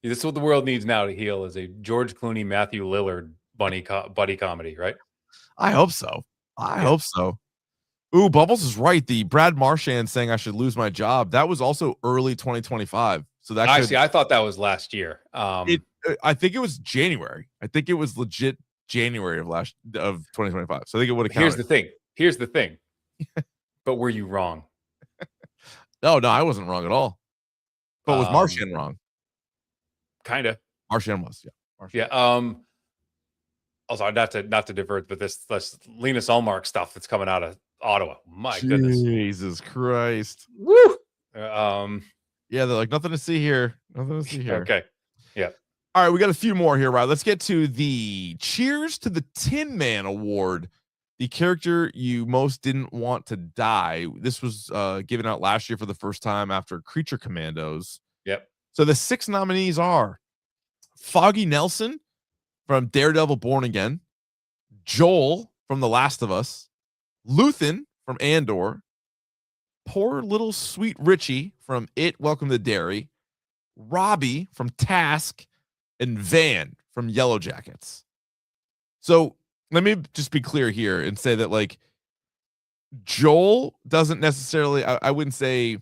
This is what the world needs now to heal, is a George Clooney, Matthew Lillard buddy comedy, right?
I hope so. I hope so. Ooh, Bubbles is right. The Brad Marchand saying I should lose my job, that was also early 2025. So that
I thought that was last year.
I think it was January. I think it was legit January of 2025. So I think it would have counted.
Here's the thing. But were you wrong?
No, I wasn't wrong at all. But was Marchand wrong?
Kind of.
Marchand was,
yeah. Also, not to divert, but this Linus Ullmark stuff that's coming out of Ottawa. My goodness.
Jesus Christ.
Woo.
Yeah, they're like, nothing to see here. Nothing to see here.
Okay. Yeah.
All right, we got a few more here, right? Let's get to the Cheers to the Tin Man Award. The character you most didn't want to die. This was given out last year for the first time after Creature Commandos.
Yep.
So the 6 nominees are Foggy Nelson from Daredevil Born Again, Joel from The Last of Us, Luthen from Andor, Poor Little Sweet Richie from It, Welcome to Derry, Robbie from Task, and Van from Yellow Jackets. So let me just be clear here and say that like Joel doesn't necessarily, I wouldn't say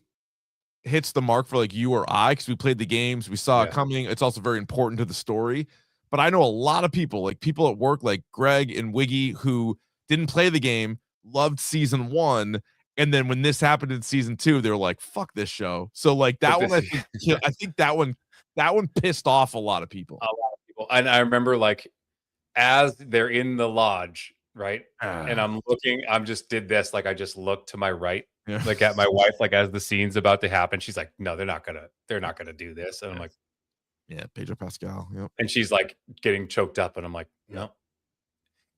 hits the mark for like you or I, because we played the games, we saw it coming. It's also very important to the story. But I know a lot of people, like people at work, like Greg and Wiggy, who didn't play the game, loved season 1, and then when this happened in season 2, they were like, "Fuck this show." So like that one, I think that one pissed off a lot of people.
And I remember like as they're in the lodge, right, and I'm just did this, like I just looked to my right. Like at my wife, like as the scene's about to happen, she's like, "No, they're not gonna do this," and I'm like,
"Yeah, Pedro Pascal." Yep.
And she's like getting choked up, and I'm like, "No."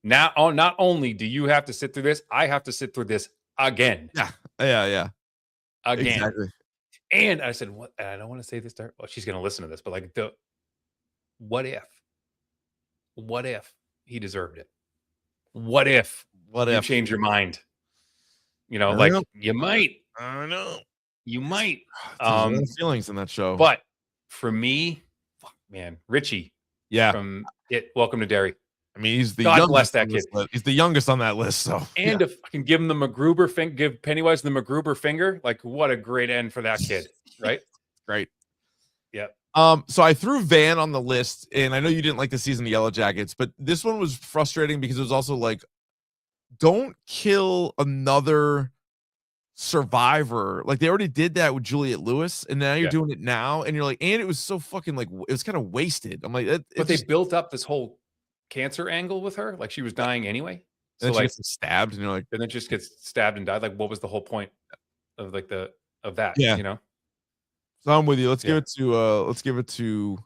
Now, not only do you have to sit through this, I have to sit through this again.
Yeah.
Again.
Exactly.
And I said, what? And I don't want to say this to her. Well, she's going to listen to this, but like, what if he deserved it? What if you change your mind? You know, like you might.
I know.
You might.
There's a lot of feelings in that show.
But for me, fuck, man, Richie.
Yeah.
From it. Welcome to Derry.
I mean, he's the
God
youngest.
bless that kid.
He's the youngest on that list. So,
and if I can give him the MacGruber finger, give Pennywise the MacGruber finger, like what a great end for that kid, right?
Great.
Yeah.
So I threw Van on the list, and I know you didn't like the season of Yellow Jackets, but this one was frustrating because it was also like, don't kill another survivor. Like they already did that with Juliette Lewis, and now you're doing it now, and you're like, and it was so fucking like it was kind of wasted. I'm like,
but they built up this whole cancer angle with her, like she was dying anyway.
So
like
gets stabbed, and you're like,
and then just gets stabbed and died. Like, what was the whole point of like of that?
Yeah,
you know.
So I'm with you. Let's give it to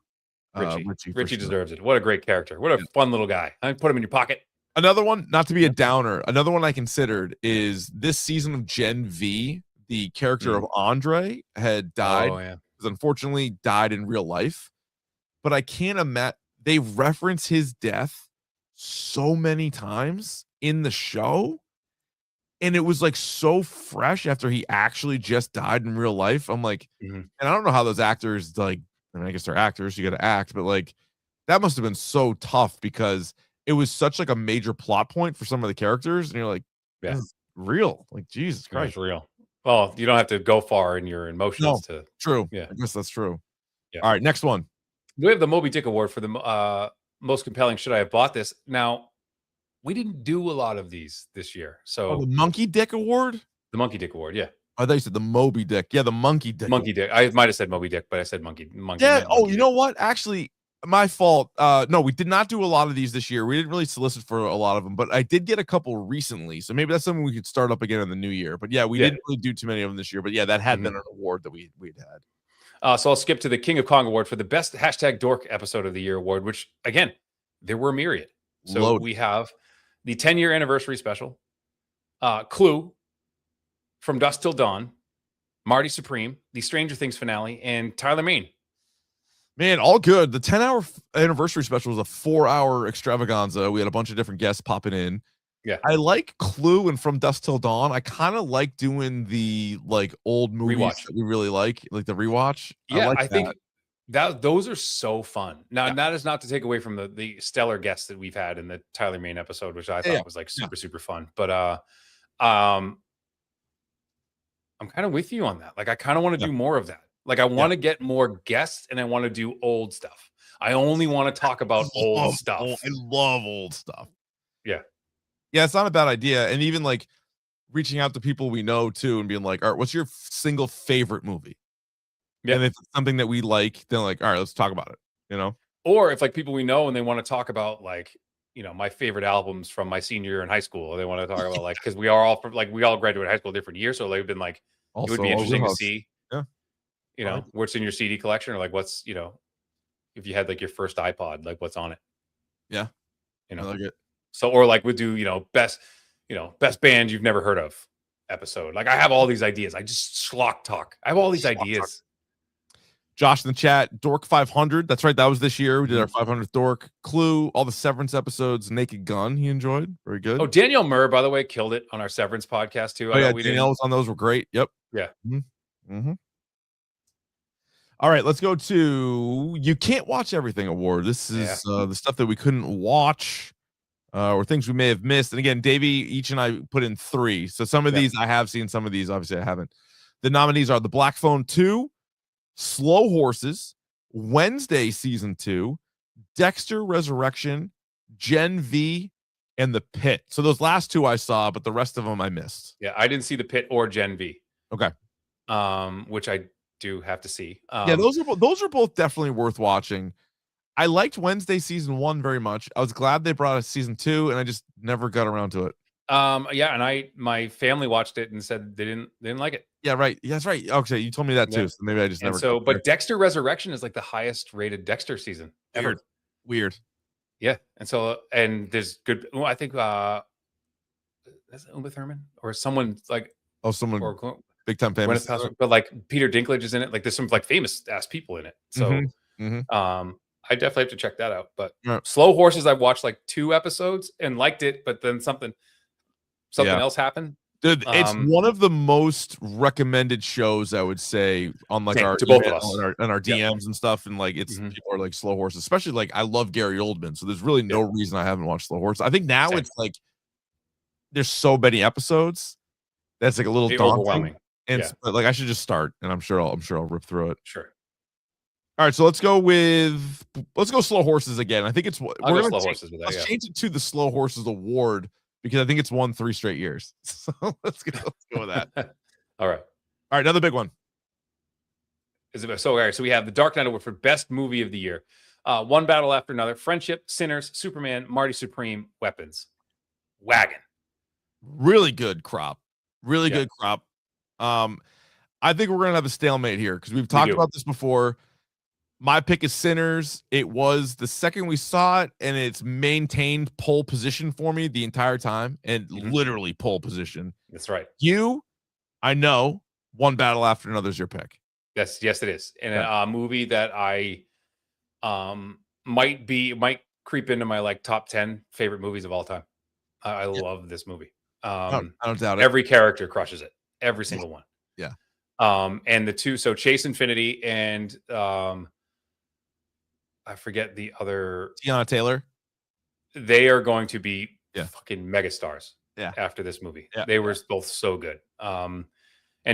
Richie. Richie deserves it. What a great character. What a fun little guy. I put him in your pocket.
Another one, not to be a downer. Another one I considered is this season of Gen V. The character of Andre had died.
Oh, yeah.
Unfortunately died in real life, but I can't imagine they reference his death so many times in the show, and it was like so fresh after he actually just died in real life. I'm like, and I don't know how those actors, like, I mean, I guess they're actors, you got to act, but like that must have been so tough because it was such like a major plot point for some of the characters, and you're like, this is real, like Jesus Christ,
it's real. Well, you don't have to go far in your emotions to.
True.
Yeah.
I guess that's true.
Yeah.
All right. Next one.
We have the Moby Dick Award for the most compelling. Should I have bought this? Now, we didn't do a lot of these this year. So
the Monkey Dick Award?
The Monkey Dick Award. Yeah.
I thought you said the Moby Dick. Yeah. The Monkey Dick.
Monkey Dick. I might have said Moby Dick, but I said monkey.
Yeah. Oh, you know what? Actually, my fault. No, we did not do a lot of these this year. We didn't really solicit for a lot of them, but I did get a couple recently. So maybe that's something we could start up again in the new year. But yeah, we didn't really do too many of them this year. But yeah, that had been an award that we'd had.
So I'll skip to the King of Kong Award for the best #Dork episode of the year award, which again, there were myriad. So we have the 10-year anniversary special, Clue, From Dusk Till Dawn, Marty Supreme, the Stranger Things finale, and Tyler Main.
Man, all good. The 10-hour anniversary special was a 4-hour extravaganza. We had a bunch of different guests popping in.
Yeah.
I like Clue and From Dusk Till Dawn. I kind of like doing the like old movies that we really like the rewatch.
Yeah, I think that those are so fun. Now, that is not to take away from the stellar guests that we've had in the Tyler Main episode, which I thought was like super fun. But I'm kind of with you on that. Like I kind of want to do more of that. Like I want to get more guests and I want to do old stuff. I only want to talk about old stuff.
I love old stuff.
Yeah.
Yeah, it's not a bad idea. And even like reaching out to people we know too and being like, all right, what's your single favorite movie? Yeah. And if it's something that we like, then like, all right, let's talk about it, you know?
Or if like people we know and they want to talk about like, you know, my favorite albums from my senior year in high school, or they want to talk about like, because we are all like, we all graduated high school different years. So they've been like, it would be interesting to see.
Yeah.
You know, what's in your CD collection, or like what's, you know, if you had like your first iPod, like what's on it.
Yeah.
You know,
I like it.
So, or like we do, you know, best band you've never heard of episode. Like I have all these ideas. I just schlock talk. I have all these ideas.
Josh in the chat, Dork 500. That's right. That was this year. We did our 500th Dork. Clue, all the Severance episodes. Naked Gun, he enjoyed. Very good.
Oh, Danielle Murr, by the way, killed it on our Severance podcast too.
Oh, yeah, Danielle was on those. Were great. Yep.
Yeah.
All right, let's go to You Can't Watch Everything Award. This is the stuff that we couldn't watch or things we may have missed. And again, Davey, each and I put in 3. So some of these I have seen, some of these obviously I haven't. The nominees are The Black Phone 2, Slow Horses, Wednesday Season 2, Dexter Resurrection, Gen V, and The Pit. So those last 2 I saw, but the rest of them I missed.
Yeah, I didn't see The Pit or Gen V.
Okay.
Which I do have to see.
Yeah, those are both definitely worth watching. I liked Wednesday Season 1 very much. I was glad they brought a Season 2, and I just never got around to it.
Yeah, and my family watched it and said they didn't like it.
Yeah, right. Yeah, that's right. Okay, you told me that too. So maybe I just never.
So, but Dexter Resurrection is like the highest rated Dexter season ever.
Weird.
Yeah, and so and there's good. Well, I think is it Uma Thurman or someone like
someone
or
big time famous,
Gwyneth Paltrow, but like Peter Dinklage is in it. Like there's some like famous ass people in it. So I definitely have to check that out. But Slow Horses, I watched like 2 episodes and liked it, but then something else happened.
Dude, it's one of the most recommended shows, I would say, on like our
to both of us
on our DMs and stuff, and like it's people are like Slow Horses, especially like I love Gary Oldman, so there's really no reason I haven't watched Slow Horses. I think now it's like there's so many episodes that's like a little daunting,
overwhelming,
and but like I should just start, and I'm sure I'll rip through it.
Sure.
All right, so let's go Slow Horses again. I think it's let's change it to the Slow Horses Award, because I think it's won 3 straight years. So let's go with that.
All right,
another big one.
So we have the Dark Knight Award for Best Movie of the Year. One battle after another: Friendship, Sinners, Superman, Marty Supreme, Weapons, Wagon.
Really good crop. Really good crop. I think we're gonna have a stalemate here because we've talked about this before. My pick is Sinners. It was the second we saw it, and it's maintained pole position for me the entire time, and literally pole position.
That's right.
I know One Battle After Another is your pick.
Yes, it is, and a movie that I might creep into my like top 10 favorite movies of all time. I love this movie.
I don't doubt it.
Every character crushes it. Every single one.
Yeah.
And the two, so Chase Infinity and I forget the other.
Tiana Taylor.
They are going to be fucking megastars.
Yeah.
After this movie,
they
were both so good. And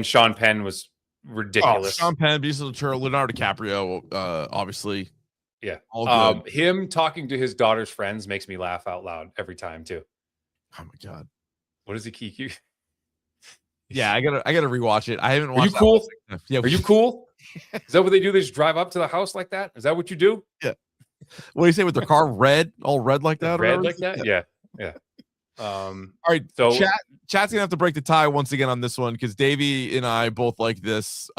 Sean Penn was ridiculous.
Sean Penn, Benicio del Toro, Leonardo DiCaprio, obviously.
Yeah.
All good.
Him talking to his daughter's friends makes me laugh out loud every time too.
Oh my God.
What is he, Kiki?
Yeah, I gotta rewatch it. I haven't watched.
Are you cool?
Yeah.
Are you cool? Is that what they do? They just drive up to the house like that? Is that what you do?
Yeah. What do you say with their car all red like that?
Red like that? Yeah.
All right. So chat's gonna have to break the tie once again on this one because Davey and I both like this.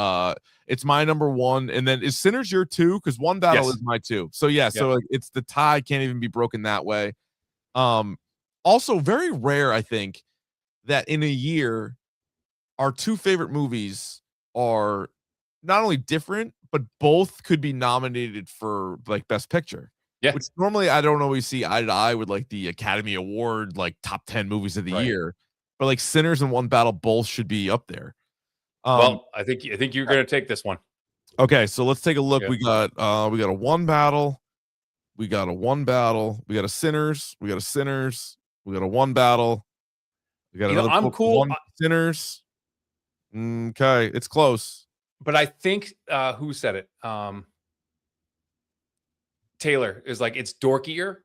It's my number 1, and then is Sinners your 2? Because One Battle is my 2. So so like, it's the tie can't even be broken that way. Also very rare, I think, that in a year our 2 favorite movies are not only different, but both could be nominated for like Best Picture. Yeah. Which normally I don't always see eye to eye with like the Academy Award, like top 10 movies of the year. But like Sinners and One Battle both should be up there.
Well, I think you're gonna take this one.
Okay, so let's take a look. Yeah. We got a One Battle, we got a One Battle, we got a Sinners, we got a Sinners, we got a One Battle, we got another
I'm cool.
One Sinners. Okay, it's close.
But I think who said it? Taylor is like, it's dorkier.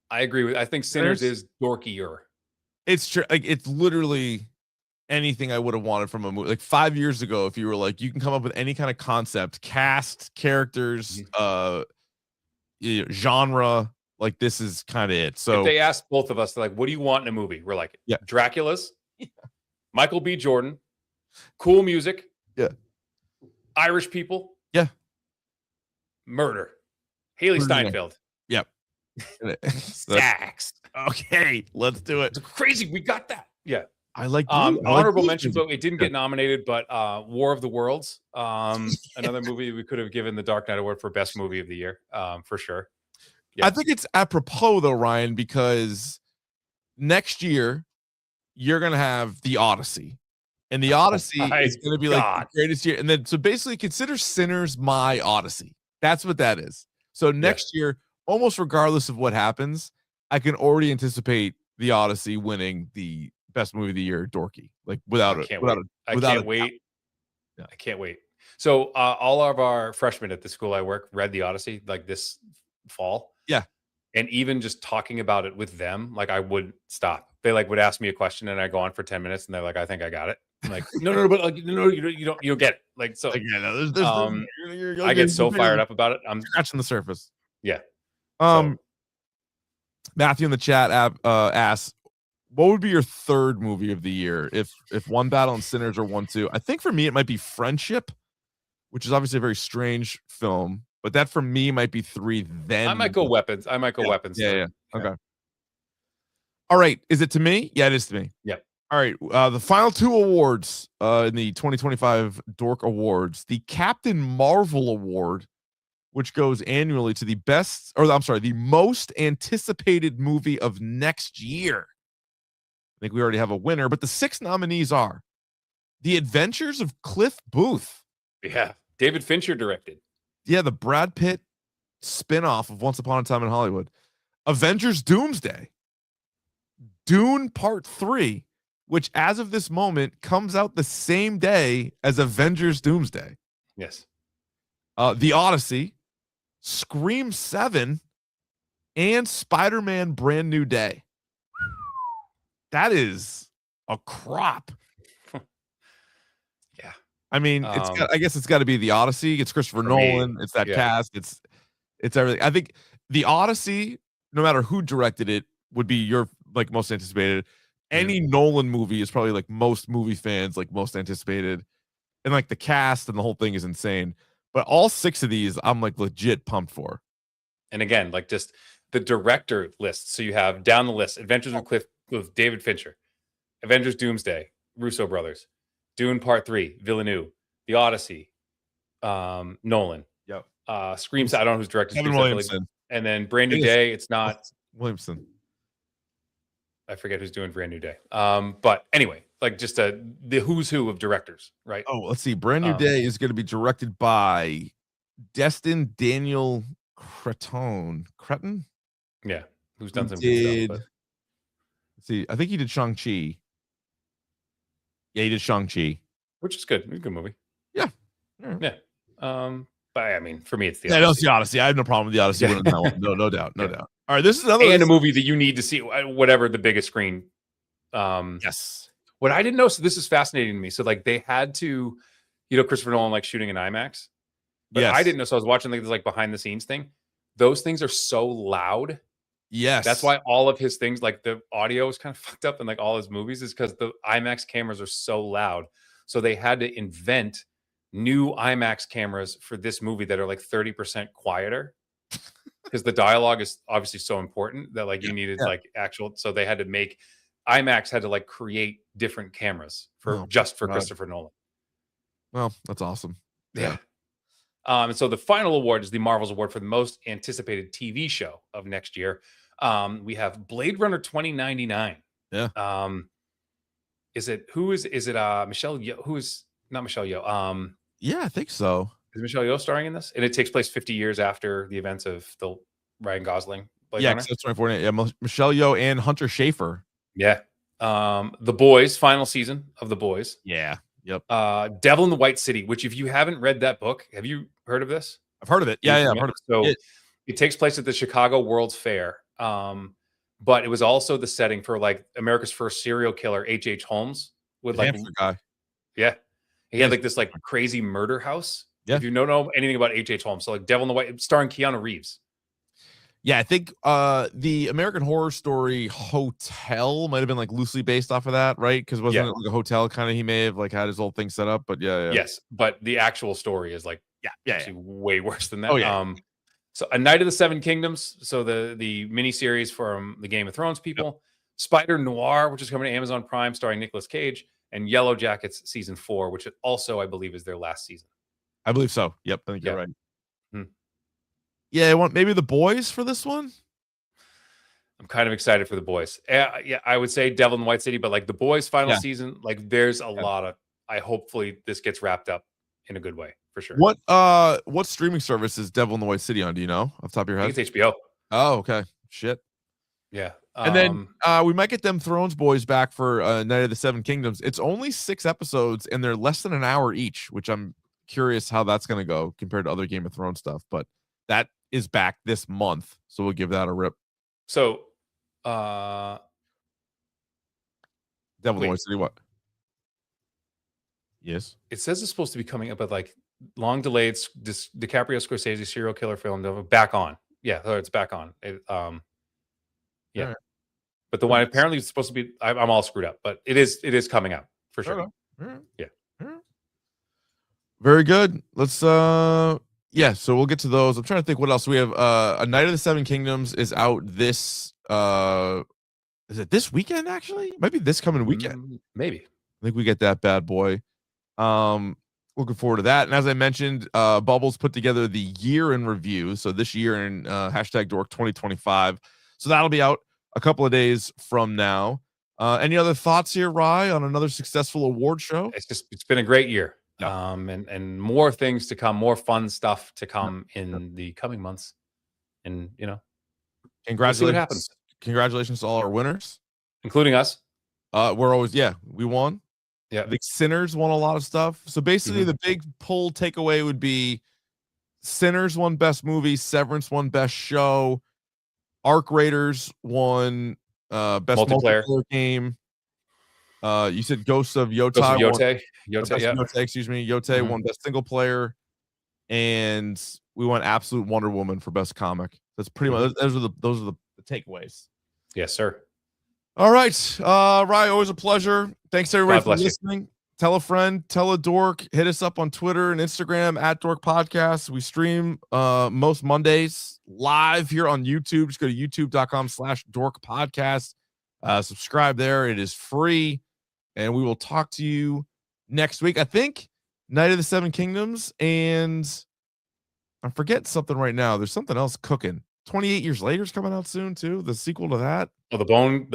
I agree with. I think Sinners is dorkier.
It's true. Like it's literally anything I would have wanted from a movie. Like 5 years ago, if you were like, you can come up with any kind of concept, cast, characters, genre. Like this is kind of it. So
if they asked both of us, like, what do you want in a movie? We're like, Dracula's, Michael B. Jordan, cool music, Irish people, murder. Haley Steinfeld.
Yep.
Stacks.
Okay, let's do it.
It's crazy. We got that. Yeah.
I like
honorable mention, but it didn't get nominated. But War of the Worlds, another movie we could have given the Dark Knight Award for Best Movie of the Year, for sure.
Yeah. I think it's apropos though, Ryan, because next year you're gonna have the Odyssey. And the Odyssey is going to be like the greatest year. And then so basically consider Sinners my Odyssey. That's what that is. So next year, almost regardless of what happens, I can already anticipate the Odyssey winning the Best Movie of the Year, Dorky. Like I can't
wait. I can't wait. So all of our freshmen at the school I work read the Odyssey like this fall.
Yeah.
And even just talking about it with them, like I wouldn't stop. They like would ask me a question and I go on for 10 minutes and they're like, I think I got it. I'm like, no, but like, no, you don't get it. Like, so I get so fired up about it. I'm
scratching the surface.
Yeah.
Matthew in the chat asks, what would be your third movie of the year if One Battle and Sinners are 1, 2? I think for me it might be Friendship, which is obviously a very strange film. but that for me might be 3. Then
I might go weapons. Weapons.
Yeah. Okay. All right. Is it to me? Yeah, it is to me.
Yep.
All right. The final 2 awards in the 2025 Dork Awards: the Captain Marvel Award, which goes annually to the most anticipated movie of next year. I think we already have a winner, but the 6 nominees are The Adventures of Cliff Booth.
Yeah. David Fincher directed.
Yeah, the Brad Pitt spinoff of Once Upon a Time in Hollywood. Avengers Doomsday. Dune Part 3, which as of this moment comes out the same day as Avengers Doomsday.
Yes.
The Odyssey, Scream 7, and Spider-Man Brand New Day. That is a crop.
Yeah.
I mean, I guess it's got to be The Odyssey. It's Christopher Nolan. It's that cast. It's everything. I think The Odyssey, no matter who directed it, would be your like most anticipated. Any Nolan movie is probably like most movie fans like most anticipated, and like the cast and the whole thing is insane. But all 6 of these, I'm like legit pumped for.
And again, like just the director list. So you have down the list: Adventures with David Fincher, Avengers Doomsday, Russo brothers, Dune Part 3, Villeneuve, The Odyssey, Nolan.
Yep.
Scream. I don't know who's directed.
Kevin Williamson.
And then Brand New Day. It's not
Williamson.
I forget who's doing Brand New Day. But anyway, like just the who's who of directors, right?
Oh, let's see. Brand New Day is going to be directed by Destin Daniel Cretton.
Yeah, who's done some
good
stuff.
Let's see. I think he did Shang-Chi. Yeah, he did Shang-Chi,
which is good. It's a good movie.
Yeah.
Yeah. But I mean, for me, it's the
Odyssey. The Odyssey. I have no problem with the Odyssey.
Yeah.
No doubt. All right, this is another
and a movie that you need to see, whatever the biggest screen.
Yes.
What I didn't know, so this is fascinating to me. So like they had to, Christopher Nolan like shooting in IMAX. But I didn't know. So I was watching like this like behind the scenes thing. Those things are so loud.
Yes.
That's why all of his things, like the audio is kind of fucked up in like all his movies, is because the IMAX cameras are so loud. So they had to invent new IMAX cameras for this movie that are like 30% quieter. Because the dialogue is obviously so important that like you needed like actual. So they had to make IMAX had to like create different cameras for Christopher Nolan.
Well, that's awesome.
Yeah. And so the final award is the Marvel's Award for the most anticipated TV show of next year. We have Blade Runner 2099.
Yeah.
Is it Michelle Yeoh? Who is not Michelle Yeoh?
Yeah, I think so.
Is Michelle Yeoh starring in this? And it takes place 50 years after the events of the Ryan Gosling Blade Runner.
That's 24. Yeah, Michelle Yeoh and Hunter Schafer.
Yeah. The Boys, final season of The Boys.
Yeah. Yep.
Devil in the White City, which if you haven't read that book, have you heard of this?
I've heard of it. Yeah, I've heard of it.
So it takes place at the Chicago World's Fair. But it was also the setting for like America's first serial killer, H.H. Holmes, with like
guy.
Yeah. He had like this like crazy murder house.
Yeah.
If you don't know anything about H.H. Holmes, so like Devil in the White, starring Keanu Reeves.
Yeah, I think the American Horror Story hotel might have been like loosely based off of that, right? Because wasn't it like a hotel kind of he may have like had his whole thing set up, but yeah.
Yes, but the actual story is like actually way worse than that.
Oh, yeah.
So A Night of the Seven Kingdoms, so the miniseries from the Game of Thrones people, Spider Noir, which is coming to Amazon Prime, starring Nicolas Cage, and Yellow Jackets season 4, which also I believe is their last season.
I believe so. Yep, I think you're right.
Hmm.
Yeah, I want maybe The Boys for this one.
I'm kind of excited for The Boys. Yeah, I would say Devil in the White City, but like The Boys final season, like there's a lot of. Hopefully this gets wrapped up in a good way for sure.
What streaming service is Devil in the White City on? Do you know off the top of your head?
I think it's HBO.
Oh, okay. Shit.
Yeah.
And then we might get them Thrones boys back for Night of the Seven Kingdoms. It's only 6 episodes and they're less than an hour each, which I'm curious how that's going to go compared to other Game of Thrones stuff. But that is back this month, so we'll give that a rip.
So,
Devil in the White City, what? Yes.
It says it's supposed to be coming up, but like long delayed DiCaprio Scorsese serial killer film back on. Yeah, so it's back on. Yeah. Right. But the one apparently it's supposed to be. I'm all screwed up, but it is coming out for sure.
Right.
Yeah.
Very good. Let's Yeah, so we'll get to those. I'm trying to think what else we have. A Night of the Seven Kingdoms is out this is it this weekend actually? It might be this coming weekend.
Maybe.
I think we get that bad boy. Looking forward to that. And as I mentioned, Bubbles put together the year in review. So this year in hashtag Dork 2025. So that'll be out a couple of days from now. Any other thoughts here, Rye, on another successful award show?
It's been a great year.
Yeah.
And more things to come, more fun stuff to come in the coming months. And
Congratulations.
we'll see what happens.
Congratulations to all our winners,
including us.
We're always we won.
Yeah,
the Sinners won a lot of stuff. So basically, the big pull takeaway would be Sinners won best movie, Severance won best show, Arc Raiders won best multiplayer game. You said Ghosts of Yotai. Yotai won best single player, and we won Absolute Wonder Woman for best comic. That's pretty much those are the takeaways.
Yes, sir.
All right, Ryan, always a pleasure. Thanks everybody for listening. Tell a friend, tell a dork. Hit us up on Twitter and Instagram at Dork Podcast. We stream most Mondays live here on YouTube. Just go to youtube.com/Dork Podcast. Subscribe there. It is free. And we will talk to you next week. I think Night of the Seven Kingdoms, and I'm forgetting something right now. There's something else cooking. 28 Years Later is coming out soon too. The sequel to that.
Oh, the Bone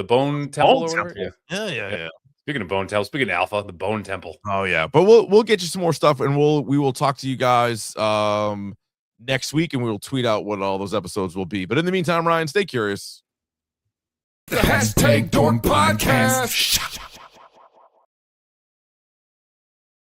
Temple. Or whatever?
Yeah.
Speaking of Bone Temple, speaking of Alpha, the Bone Temple.
Oh yeah, but we'll get you some more stuff, and we will talk to you guys next week, and we will tweet out what all those episodes will be. But in the meantime, Ryan, stay curious.
The hashtag Dork Podcast.